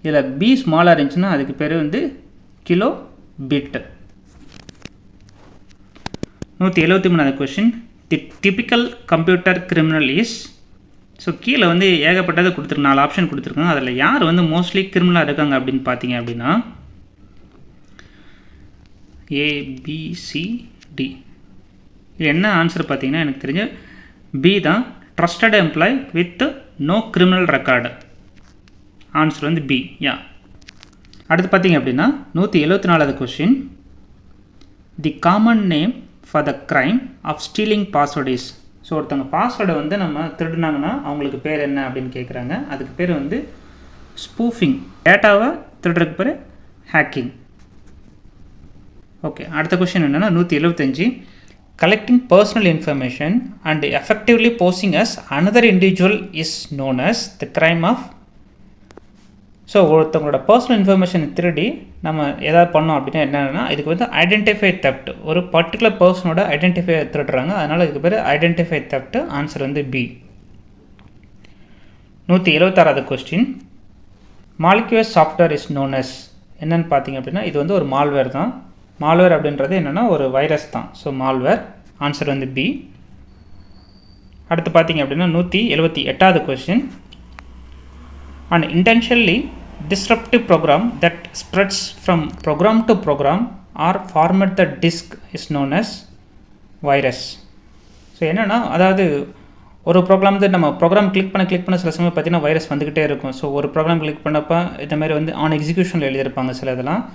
இதில் பி ஸ்மாலாக இருந்துச்சுன்னா அதுக்கு பேர் வந்து கிலோ பிட்டு. 173வது question, the typical computer criminal is. So கீழே வந்து ஏகப்பட்டதை கொடுத்துருக்கு, 4 ஆப்ஷன் கொடுத்துருக்காங்க. அதில் யார் வந்து மோஸ்ட்லி கிரிமினலாக இருக்காங்க அப்படின்னு பார்த்தீங்க அப்படின்னா ABCD. இது என்ன ஆன்சர் பார்த்தீங்கன்னா எனக்கு தெரிஞ்ச பி தான், trusted employ with no criminal record. Answer வந்து பி. யா. அடுத்து பார்த்தீங்க அப்படின்னா 174வது question, the common name for the crime of stealing password is. So ஒருத்தவங்க பாஸ்வேர்டை வந்து நம்ம திருடினாங்கன்னா அவங்களுக்கு பேர் என்ன அப்படின்னு கேட்குறாங்க. அதுக்கு பேர் வந்து ஸ்பூஃபிங். டேட்டாவை திருடுறதுக்கு பேர் ஹேக்கிங். ஓகே, அடுத்த கொஸ்டின் என்னென்னா 175, collecting personal information and effectively posting as another individual is known as the crime of. So ஒருத்தவங்களோட பர்சனல் இன்ஃபர்மேஷன் திருடி நம்ம எதாவது பண்ணோம் அப்படின்னா என்னென்னா இதுக்கு வந்து ஐடென்டிஃபை தெஃப்ட். ஒரு பர்டிகுலர் பர்சனோட ஐடென்டிஃபை திருடுறாங்க, அதனால் இதுக்கு பேர் ஐடென்டிஃபை தெஃப்ட். ஆன்சர் வந்து பி. 176வது question, molecular software is known as. என்னென்னு பார்த்தீங்க அப்படின்னா இது வந்து ஒரு மால்வேர் தான். மால்வேர் அப்படின்றது என்னென்னா ஒரு வைரஸ் தான். So malware. ஆன்சர் வந்து பி. அடுத்து பார்த்தீங்க அப்படின்னா 178வது question, an intentionally disruptive program that spreads from program to program or format the disk is known as virus. So என்னென்னா அதாவது ஒரு ப்ரோக்ராம் வந்து நம்ம ப்ரோக்ராம் கிளிக் பண்ண சில சமயம் பார்த்தீங்கன்னா வைரஸ் வந்துக்கிட்டே இருக்கும். ஸோ ஒரு ப்ரோக்ராம் கிளிக் பண்ணப்போ இந்தமாதிரி வந்து ஆன் எக்ஸிக்யூஷனில் எழுதியிருப்பாங்க சில இதெல்லாம்.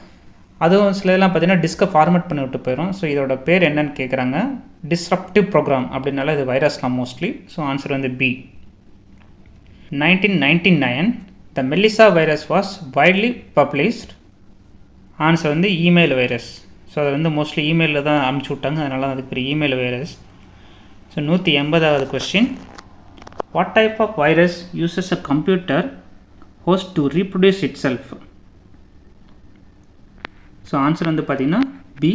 அதுவும் சில இதெல்லாம் பார்த்தீங்கன்னா டிஸ்கை ஃபார்மேட் பண்ணி விட்டு போயிடும். ஸோ இதோட பேர் என்னன்னு கேட்குறாங்க. டிஸ்ரப்டிவ் ப்ரோக்ராம் அப்படின்னால இது வைரஸ்லாம் மோஸ்ட்லி. ஸோ ஆன்சர் வந்து B. 1999 the Melissa virus was widely published. Answer வந்து இமெயில் வைரஸ். ஸோ அது வந்து மோஸ்ட்லி இமெயிலில் தான் அனுப்பிச்சி விட்டாங்க, அதனால அதுக்கு பெரிய இமெயில் வைரஸ். ஸோ 180வது question, what type of virus uses a computer host to reproduce itself. So answer வந்து பார்த்தீங்கன்னா பி,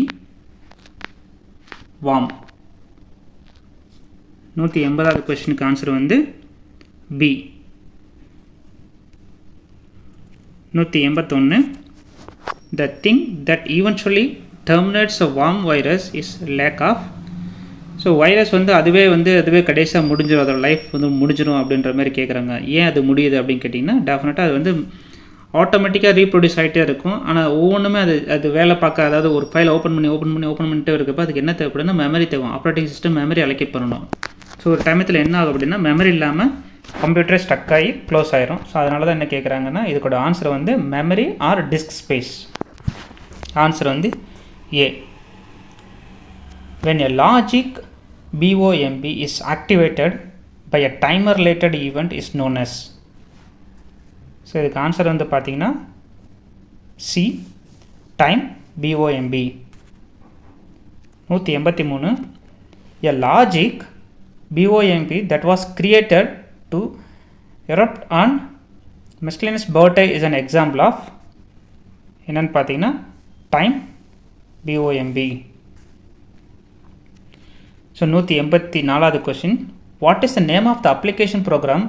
வார்ம். 180வது கொஸ்டினுக்கு ஆன்சர் வந்து B. 181, the thing that eventually terminates a worm virus is lack of. So virus வந்து அதுவே கடைசியாக முடிஞ்சிடும், அதோட லைஃப் வந்து முடிஞ்சிடும் அப்படின்ற மாதிரி கேட்குறாங்க. ஏன் அது முடியுது அப்படின்னு கேட்டிங்கன்னா டெஃபினட்டாக அது வந்து ஆட்டோமேட்டிக்காக ரீப்ரொடியூஸ் ஆகிட்டே இருக்கும். ஆனால் ஒவ்வொன்றுமே அது வேலை பார்க்க, அதாவது ஒரு ஃபைல் ஓப்பன் பண்ணிட்டு இருக்கப்போ அதுக்கு என்ன தேவைப்படுதுன்னா மெமரி தேவை. ஆப்ரேட்டிங் சிஸ்டம் மெமரி அலோகேட் பண்ணணும். ஸோ ஒரு டைமத்தில் என்ன ஆகும் அப்படின்னா மெமரி இல்லாமல் கம்ப்யூட்டரே ஸ்டக் ஆகி க்ளோஸ் ஆயிரும். ஸோ அதனால தான் என்ன கேட்குறாங்கன்னா இதுக்கோட ஆன்சர் வந்து memory or disk space. Answer வந்து A. when a logic BOMB is activated by a timer related event is known as. So இதுக்கு ஆன்சர் வந்து பார்த்தீங்கன்னா C, time BOMB. 183 a logic BOMB that was created to erupt on miscellaneous birthday is an example of என்னன்னு பார்த்தீங்கன்னா time BOMB. So 184வது question, what is the name of the application program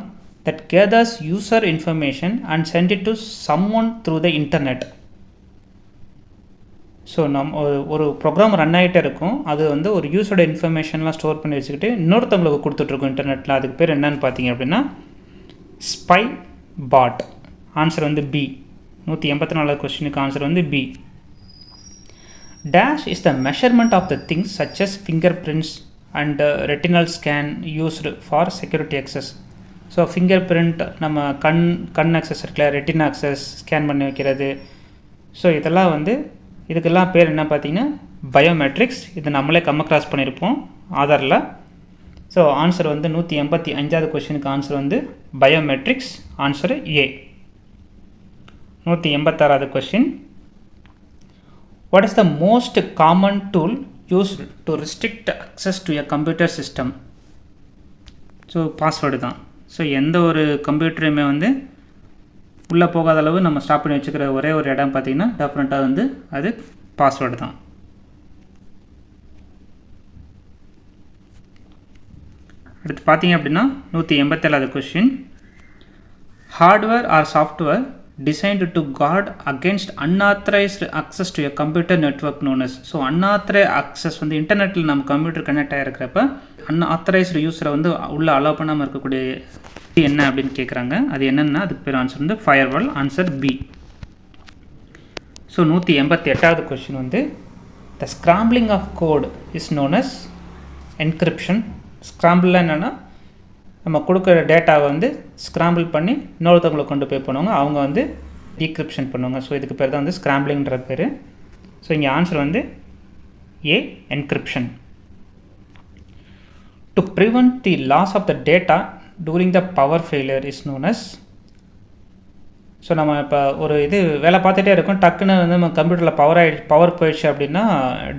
that gathers user information and sent it to someone through the internet. So ஒரு program run ஆகிட்டே இருக்கும், அது வந்து ஒரு யூஸரோட இன்ஃபர்மேஷன்லாம் store பண்ணி வச்சுக்கிட்டு இன்னொருத்தவங்களுக்கு கொடுத்துட்ருக்கோம் இன்டர்நெட்டில். அதுக்கு பேர் என்னன்னு பார்த்தீங்க அப்படின்னா ஸ்பை பாட். ஆன்சர் வந்து பி. 184வது கொஸ்டினுக்கு ஆன்சர் வந்து B. Dash is the measurement of the things such as fingerprints and retinal scan used for security access. So finger print நம்ம கண் அக்சஸ் இருக்குல்ல, ரெட்டினா அக்சஸ் ஸ்கேன் பண்ணி வைக்கிறது. ஸோ இதெல்லாம் வந்து இதுக்கெல்லாம் பேர் என்ன பார்த்தீங்கன்னா பயோமெட்ரிக்ஸ். இது நம்மளே கிராஸ் பண்ணியிருப்போம் ஆதாரில். ஸோ ஆன்சர் வந்து 185வது கொஸ்டினுக்கு ஆன்சர் வந்து பயோமெட்ரிக்ஸ். Answer A. 186வது question, what is the most common tool used to restrict access to a computer system? So password தான். ஸோ எந்த ஒரு கம்ப்யூட்டரையுமே வந்து உள்ளே போகாத அளவு நம்ம ஸ்டாப் பண்ணி வச்சுக்கிற ஒரே ஒரு இடம் பார்த்திங்கன்னா டெஃபினட்டாக வந்து அது பாஸ்வேர்டு தான். அடுத்து பார்த்தீங்க அப்படின்னா 187வது question, hardware or software designed to guard against unauthorized access to a computer network known as. So unauthorized access வந்து இன்டர்நெட்டில் நம்ம கம்ப்யூட்டர் கனெக்ட் ஆகிருக்கிறப்ப அன்ஆத்தரைஸ்டு யூஸரை வந்து உள்ளே அலோவ் பண்ணாமல் இருக்கக்கூடிய என்ன அப்படின்னு கேட்குறாங்க. அது என்னென்னா அதுக்கு பேர் ஆன்சர் வந்து ஃபயர்வால். Answer B. ஸோ 188வது கொஸ்டின் வந்து the scrambling of code is known as encryption. ஸ்க்ராம்பிள்லாம் என்னென்னா நம்ம கொடுக்குற டேட்டாவை வந்து ஸ்க்ராம்பிள் பண்ணி இன்னொருத்தவங்களை கொண்டு போய் பண்ணுவாங்க, அவங்க வந்து டீக்ரிப்ஷன் பண்ணுவாங்க. ஸோ இதுக்கு பேர் தான் வந்து ஸ்க்ராம்பிளிங்கிற பேர். ஸோ இங்கே ஆன்சர் வந்து A, encryption. To prevent the loss of the data during the power failure is known as. So நம்ம இப்போ ஒரு இது வேலை பார்த்துட்டே இருக்கோம், டக்குன்னு வந்து நம்ம கம்ப்யூட்டரில் பவர் போயிடுச்சு அப்படின்னா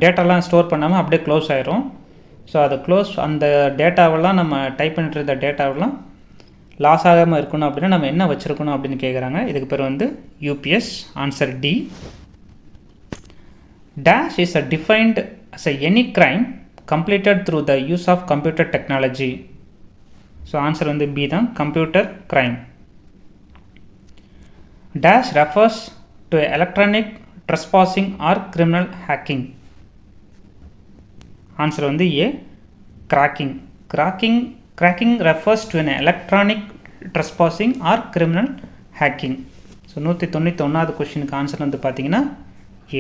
டேட்டாலாம் ஸ்டோர் பண்ணாமல் அப்படியே க்ளோஸ் ஆயிரும். ஸோ அது அந்த டேட்டாவெல்லாம் நம்ம டைப் பண்ணிட்டு இருந்த டேட்டாவெல்லாம் லாஸ் ஆகாமல் இருக்கணும் அப்படின்னா நம்ம என்ன வச்சுருக்கணும் அப்படின்னு கேட்குறாங்க. இதுக்கு பேர் வந்து UPS. Answer D. Dash is a defined as a any crime completed through the use of computer technology. So answer வந்து பி தான், computer crime. Dash refers to electronic trespassing or criminal hacking. Answer வந்து A, cracking. Cracking refers to an electronic trespassing or criminal hacking. So 191வது கொஸ்டினுக்கு answer வந்து பார்த்தீங்கன்னா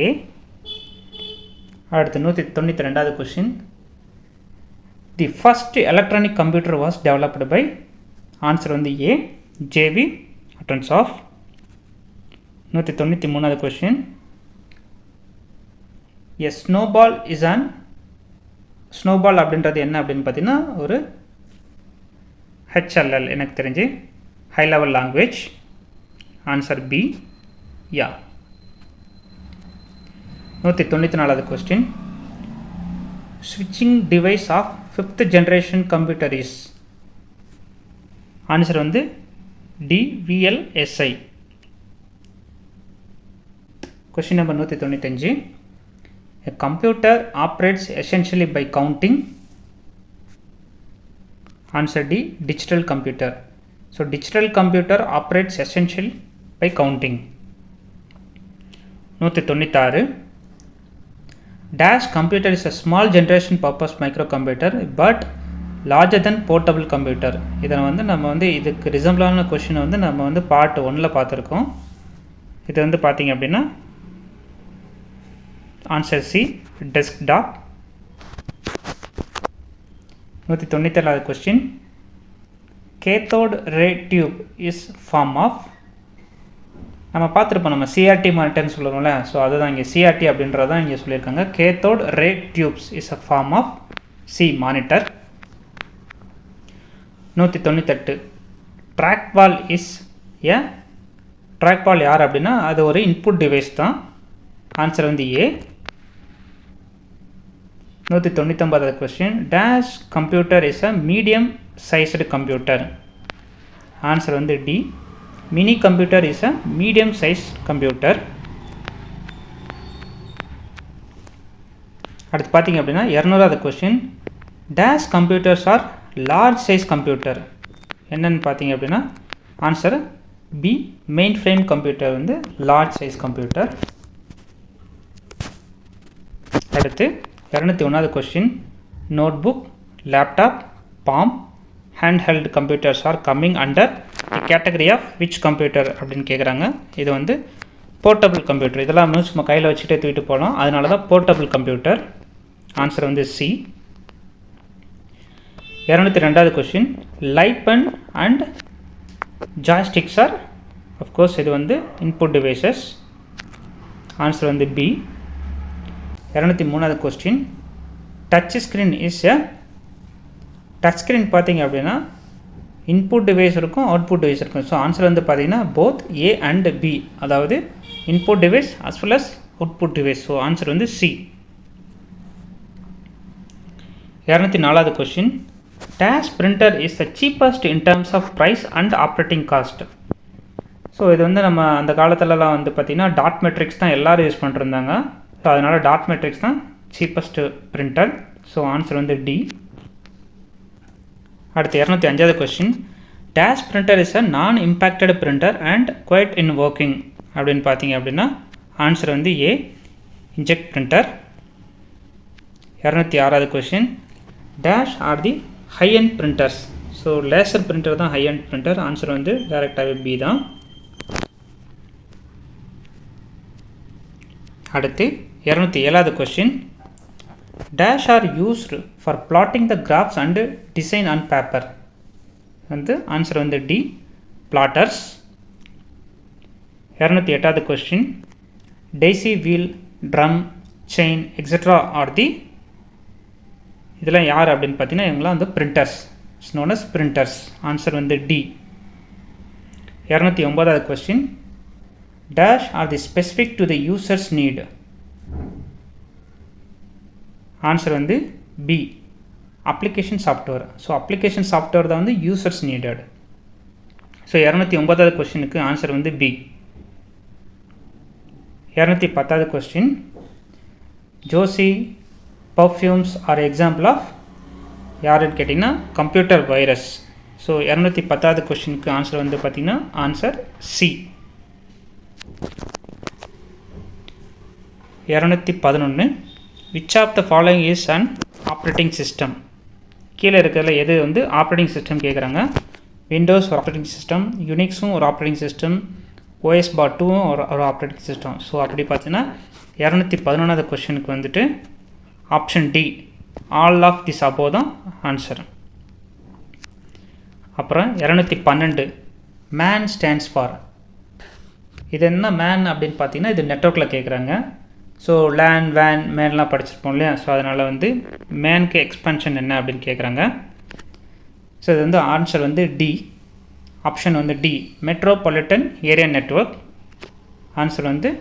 A. அடுத்து 192வது question, the first electronic computer was developed by. Answer வந்து ஏ, JV Atanasoff. 193வது question, a snowball is an. Snowball அப்படின்றது என்ன அப்படின்னு பார்த்தீங்கன்னா ஒரு HLL எனக்கு தெரிஞ்சு high level language. Answer B. Yeah. 194வது கொஸ்டின், ஸ்விட்சிங் device of 5th generation computer is. Answer வந்து D, VLSI. Question number 195, a computer operates essentially by counting. Answer D, digital computer. So digital computer operates essentially by counting. 196, dash computer is a small generation purpose microcomputer but larger than portable computer. இதை வந்து நம்ம வந்து இதுக்கு ரிசம்பிளான question வந்து நம்ம வந்து part 1ல் பார்த்துருக்கோம். இது வந்து பார்த்தீங்க அப்படின்னா ஆன்சர் சி, டெஸ்க்டாப். 197வது question, cathode ray tube is form of, நம்ம பார்த்துருப்போம் நம்ம சிஆர்டி மானிட்டர்னு சொல்லுவோம்ல, ஸோ அதுதான் இங்கே சிஆர்டி அப்படின்றதான் இங்கே சொல்லியிருக்காங்க. Cathode ray tubes is a form of C monitor. 198, trackball is A, trackball யார் அப்படின்னா அது ஒரு இன்புட் டிவைஸ் தான். ஆன்சர் வந்து ஏ. 199வது question, dash computer is a medium sized computer. Answer வந்து D, mini computer is a medium size computer. அடுத்து பார்த்தீங்க அப்படின்னா 200வது question, dash computers are large size computer. என்னன்னு பார்த்தீங்க அப்படின்னா answer B, main frame computer வந்து லார்ஜ் சைஸ் கம்ப்யூட்டர். அடுத்து 201வது question, notebook, laptop, palm, hand computers are coming under the category of which computer அப்படின்னு கேட்குறாங்க. இது வந்து போர்ட்டபிள் கம்ப்யூட்டர், இதெல்லாம் சும்மா கையில் வச்சுட்டே தூக்கிட்டு போகலாம், அதனால தான் போர்ட்டபிள் கம்ப்யூட்டர். ஆன்சர் வந்து சி. 202வது question, light pen and joysticks are, of course இது வந்து இன்புட் டிவைசஸ். ஆன்சர் வந்து பி. 203வது question, touch screen is a, touch screen பார்த்தீங்க அப்படின்னா இன்புட் டிவைஸ் இருக்கும், அவுட்புட் டிவைஸ் இருக்கும். ஸோ ஆன்சர் வந்து பார்த்தீங்கன்னா போத் ஏ அண்ட் பி, அதாவது input device as well as output device. So answer வந்து சி. 204வது question, dash printer is the cheapest in terms of price and operating cost. So இது வந்து நம்ம அந்த காலத்துலலாம் வந்து பார்த்திங்கன்னா டாட் மெட்ரிக்ஸ் தான் எல்லோரும் யூஸ் பண்ணிருந்தாங்க. ஸோ அதனால் டாட் மெட்ரிக்ஸ் தான் சீப்பஸ்ட் பிரிண்டர். ஸோ ஆன்சர் வந்து டி. அடுத்து 205வது question, dash printer is a non impacted printer and quite in working அப்படின்னு பார்த்தீங்க அப்படின்னா ஆன்சர் வந்து ஏ, இன்ஜெக்ட் பிரிண்டர். 206வது question, dash are the high end printers. So laser printer தான் high end printer. Answer வந்து டைரெக்டாகவே பி தான். அடுத்து 207வது question, dash are used for plotting the graphs and design on paper. வந்து answer வந்து D, plotters. 208வது question, daisy wheel, drum, chain etcetera are the, இதெல்லாம் யார் அப்படின்னு பார்த்தீங்கன்னா இவங்களாம் வந்து printers, it's known as printers. Answer வந்து டி. 209வது question, dash are the specific to the users need. Answer வந்து B, application software. So application software தான் வந்து யூசர்ஸ் நீடட். ஸோ 209வது கொஸ்டினுக்கு ஆன்சர் வந்து பி. 210வது question, Josie perfumes are example of யாருன்னு கேட்டிங்கன்னா கம்ப்யூட்டர் வைரஸ். ஸோ 210வது கொஸ்டினுக்கு ஆன்சர் வந்து பார்த்திங்கன்னா answer C. 211, which of the following is an operating system. கீழே இருக்கிறதுல எது வந்து ஆப்ரேட்டிங் சிஸ்டம் கேட்குறாங்க. விண்டோஸ் ஒரு ஆப்ரேட்டிங் சிஸ்டம், யூனிக்ஸும் ஒரு ஆப்ரேட்டிங் சிஸ்டம், ஓஎஸ் பார் 2வும் ஒரு ஆப்ரேட்டிங் சிஸ்டம். ஸோ அப்படி பார்த்தீங்கன்னா 211வது கொஸ்டினுக்கு வந்துட்டு option D, all of this above தான் ஆன்சர். அப்புறம் 212, மேன் ஸ்டாண்ட்ஸ் ஃபார். இது என்ன மேன் அப்படின்னு பார்த்தீங்கன்னா இது நெட்வொர்க்கில் கேட்குறாங்க. ஸோ லேன், வேன், மேன்லாம் படிச்சிருப்போம் இல்லையா. ஸோ அதனால் வந்து மேனுக்கு எக்ஸ்பென்ஷன் என்ன அப்படின்னு கேட்குறாங்க. ஸோ இது வந்து ஆன்சர் வந்து டி, ஆப்ஷன் வந்து D, metropolitan area network. Answer வந்து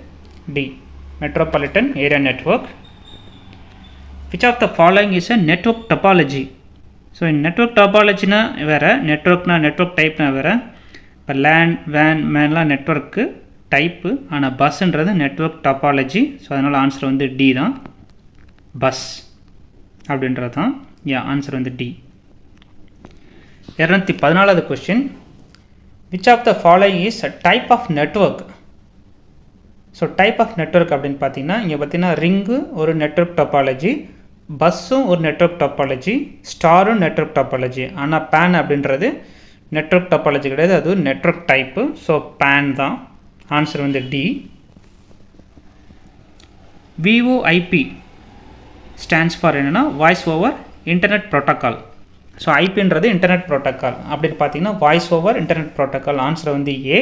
D, metropolitan area network. Which of the following is a network topology. So network டொபாலஜினா வேறு, நெட்வொர்க்னா நெட்வொர்க் டைப்னா வேறு. இப்போ லேன், வேன், மேன்லாம் நெட்வொர்க்கு டைப்பு, ஆனால் பஸ்ஸுன்றது நெட்வொர்க் டொபாலஜி. ஸோ அதனால் ஆன்சர் வந்து டி தான், பஸ் அப்படின்றது தான் ஆன்சர் வந்து டி. 214வது question, which of the following is a type of network. So type of network அப்படின்னு பார்த்தீங்கன்னா இங்கே பார்த்தீங்கன்னா ரிங்கு ஒரு நெட்வொர்க் டொபாலஜி, பஸ்ஸும் ஒரு நெட்வொர்க் டொபாலஜி, ஸ்டாரும் நெட்வொர்க் டொபாலஜி. ஆனால் பேன் அப்படின்றது நெட்வொர்க் டொபாலஜி கிடையாது, அது ஒரு நெட்வொர்க் டைப்பு. ஸோ பேன் தான் ஆன்சர் வந்து டி. VoIP ஸ்டாண்ட்ஸ் ஃபார் என்னென்னா voice over internet protocol. So ஐபின்றது இன்டர்நெட் ப்ரோட்டோக்கால். அப்படின்னு பார்த்தீங்கன்னா voice over internet protocol. Answer வந்து ஏ.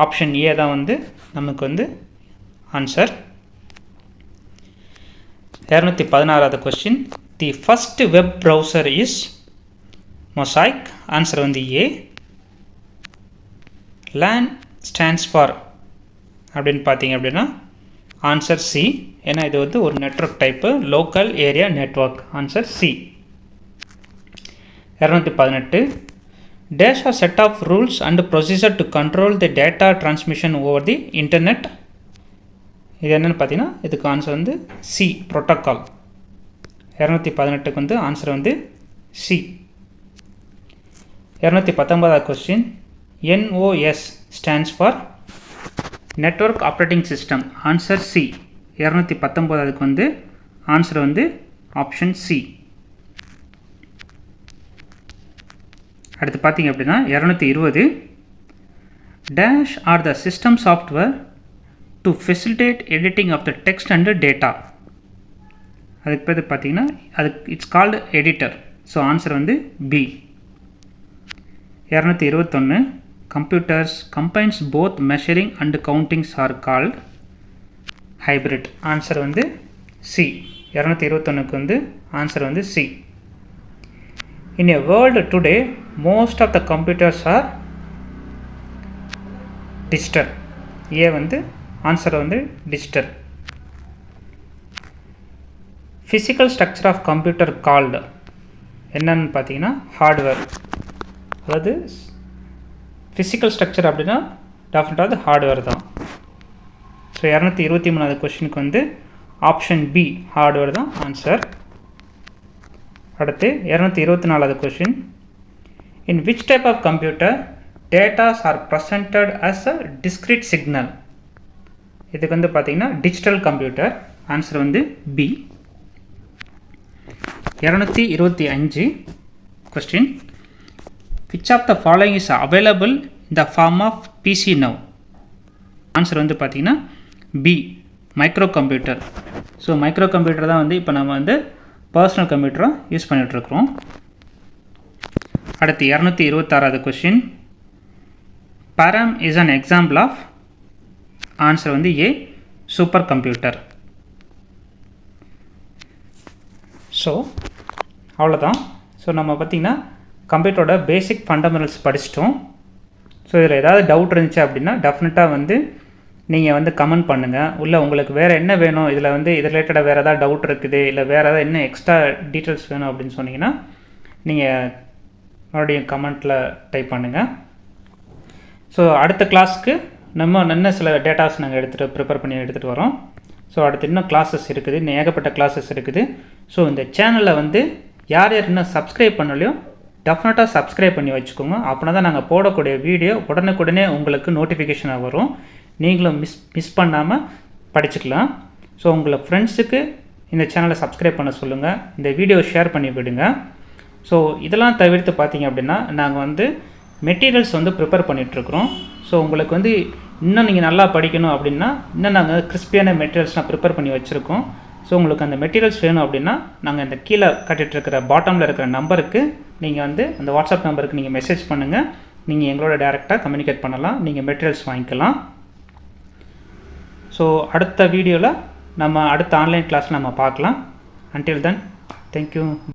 ஆப்ஷன் ஏ தான் வந்து நமக்கு வந்து ஆன்சர். 216வது question. The first web browser is Mosaic. Answer வந்து ஏ. லேன் ஸ்டாண்ட்ஸ் ஃபார் அப்படின்னு பார்த்தீங்க அப்படின்னா ஆன்சர் சி. ஏன்னா இது வந்து ஒரு network type, local area network. Answer C. 218. Dash a set of rules and procedure to control the data transmission over the internet. இது என்னென்னு பார்த்தீங்கன்னா இதுக்கு ஆன்சர் வந்து சி, ப்ரோட்டோக்கால். 218க்கு வந்து ஆன்சர் வந்து சி. 219வது question. NOS stands for network operating system. Answer C. 219க்கு வந்து ஆன்சர் வந்து ஆப்ஷன் சி. அடுத்து பார்த்தீங்க அப்படின்னா 220. Dash are the system software to facilitate editing of the text and data. அதுக்கு பேர் பார்த்தீங்கன்னா அதுக்கு it's called editor. So answer வந்து B. 221. Computers combines both measuring and countings are called hybrid. Answer வந்து C. 221க்கு வந்து ஆன்சர் வந்து C. In a world today, most of the computers are digital. A வந்து ஆன்சர் வந்து digital. Physical structure of computer called என்னன்னு பார்த்தீங்கன்னா hardware. அதாவது physical structure அப்படின்னா டெஃபினட்டாக அது ஹார்ட்வேர் தான். ஸோ 223வது கொஸ்டினுக்கு வந்து ஆப்ஷன் பி ஹார்ட்வேர் தான் ஆன்சர். அடுத்து 224வது question. In which type of computer datas are presented as a discrete signal. இதுக்கு வந்து பார்த்தீங்கன்னா டிஜிட்டல் கம்ப்யூட்டர். ஆன்சர் வந்து B. 225 question. Which of the following is available in the form of PC now. Answer வந்து பார்த்தீங்கன்னா B micro computer. So micro computer தான் வந்து இப்போ நம்ம வந்து பர்சனல் கம்ப்யூட்டராக யூஸ் பண்ணிகிட்ருக்குறோம். அடுத்து 226வது கொஸ்டின். Param is an example of. Answer வந்து ஏ சூப்பர் கம்ப்யூட்டர். ஸோ அவ்வளோதான். ஸோ நம்ம பார்த்திங்கன்னா கம்ப்யூட்டரோட பேசிக் ஃபண்டமெண்டல்ஸ் படிச்சிட்டோம். ஸோ இதில் ஏதாவது டவுட் இருந்துச்சு அப்படின்னா டெஃபினட்டாக வந்து நீங்கள் வந்து கமெண்ட் பண்ணுங்கள். இல்லை உங்களுக்கு வேறு என்ன வேணும், இதில் வந்து இது ரிலேட்டடாக வேறு ஏதாவது டவுட் இருக்குது, இல்லை வேறு ஏதாவது என்ன எக்ஸ்ட்ரா டீட்டெயில்ஸ் வேணும் அப்படின்னு சொன்னீங்கன்னா நீங்கள் மறுபடியும் கமெண்ட்டில் டைப் பண்ணுங்கள். ஸோ அடுத்த கிளாஸ்க்கு நம்ம இன்னும் சில டேட்டாஸ் நாங்கள் ப்ரிப்பேர் பண்ணி எடுத்துகிட்டு வரோம். ஸோ அடுத்து இன்னும் கிளாஸஸ் இருக்குது, இன்னும் ஏகப்பட்ட கிளாஸஸ் இருக்குது. ஸோ இந்த சேனலில் வந்து யார் யார் இன்னும் சப்ஸ்கிரைப் பண்ணலையோ டெஃபினட்டாக சப்ஸ்கிரைப் பண்ணி வச்சுக்கோங்க. அப்படின்னா தான் நாங்கள் போடக்கூடிய வீடியோ உடனுக்குடனே உங்களுக்கு நோட்டிஃபிகேஷனாக வரும். நீங்களும் மிஸ் பண்ணாமல் படிச்சுக்கலாம். ஸோ உங்களை ஃப்ரெண்ட்ஸுக்கு இந்த சேனலை சப்ஸ்கிரைப் பண்ண சொல்லுங்கள். இந்த வீடியோ ஷேர் பண்ணி விடுங்க. ஸோ இதெல்லாம் தவிர்த்து பார்த்தீங்க அப்படின்னா நாங்கள் வந்து மெட்டீரியல்ஸ் வந்து ப்ரிப்பேர் பண்ணிகிட்ருக்குறோம். ஸோ உங்களுக்கு வந்து இன்னும் நீங்கள் நல்லா படிக்கணும் அப்படின்னா இன்னும் நாங்கள் கிறிஸ்பியான மெட்டீரியல்ஸ்லாம் ப்ரிப்பேர் பண்ணி வச்சுருக்கோம். ஸோ உங்களுக்கு அந்த மெட்டீரியல்ஸ் வேணும் அப்படின்னா நாங்கள் இந்த கீழே கட்டிகிட்ருக்கிற பாட்டமில் இருக்கிற நம்பருக்கு நீங்கள் வந்து அந்த வாட்ஸ்அப் நம்பருக்கு நீங்கள் மெசேஜ் பண்ணுங்கள். நீங்கள் எங்களோட டைரெக்டாக கம்யூனிகேட் பண்ணலாம், நீங்கள் மெட்டீரியல்ஸ் வாங்கிக்கலாம். ஸோ அடுத்த வீடியோவில் நம்ம அடுத்த ஆன்லைன் கிளாஸில் நம்ம பார்க்கலாம். Until then thank you.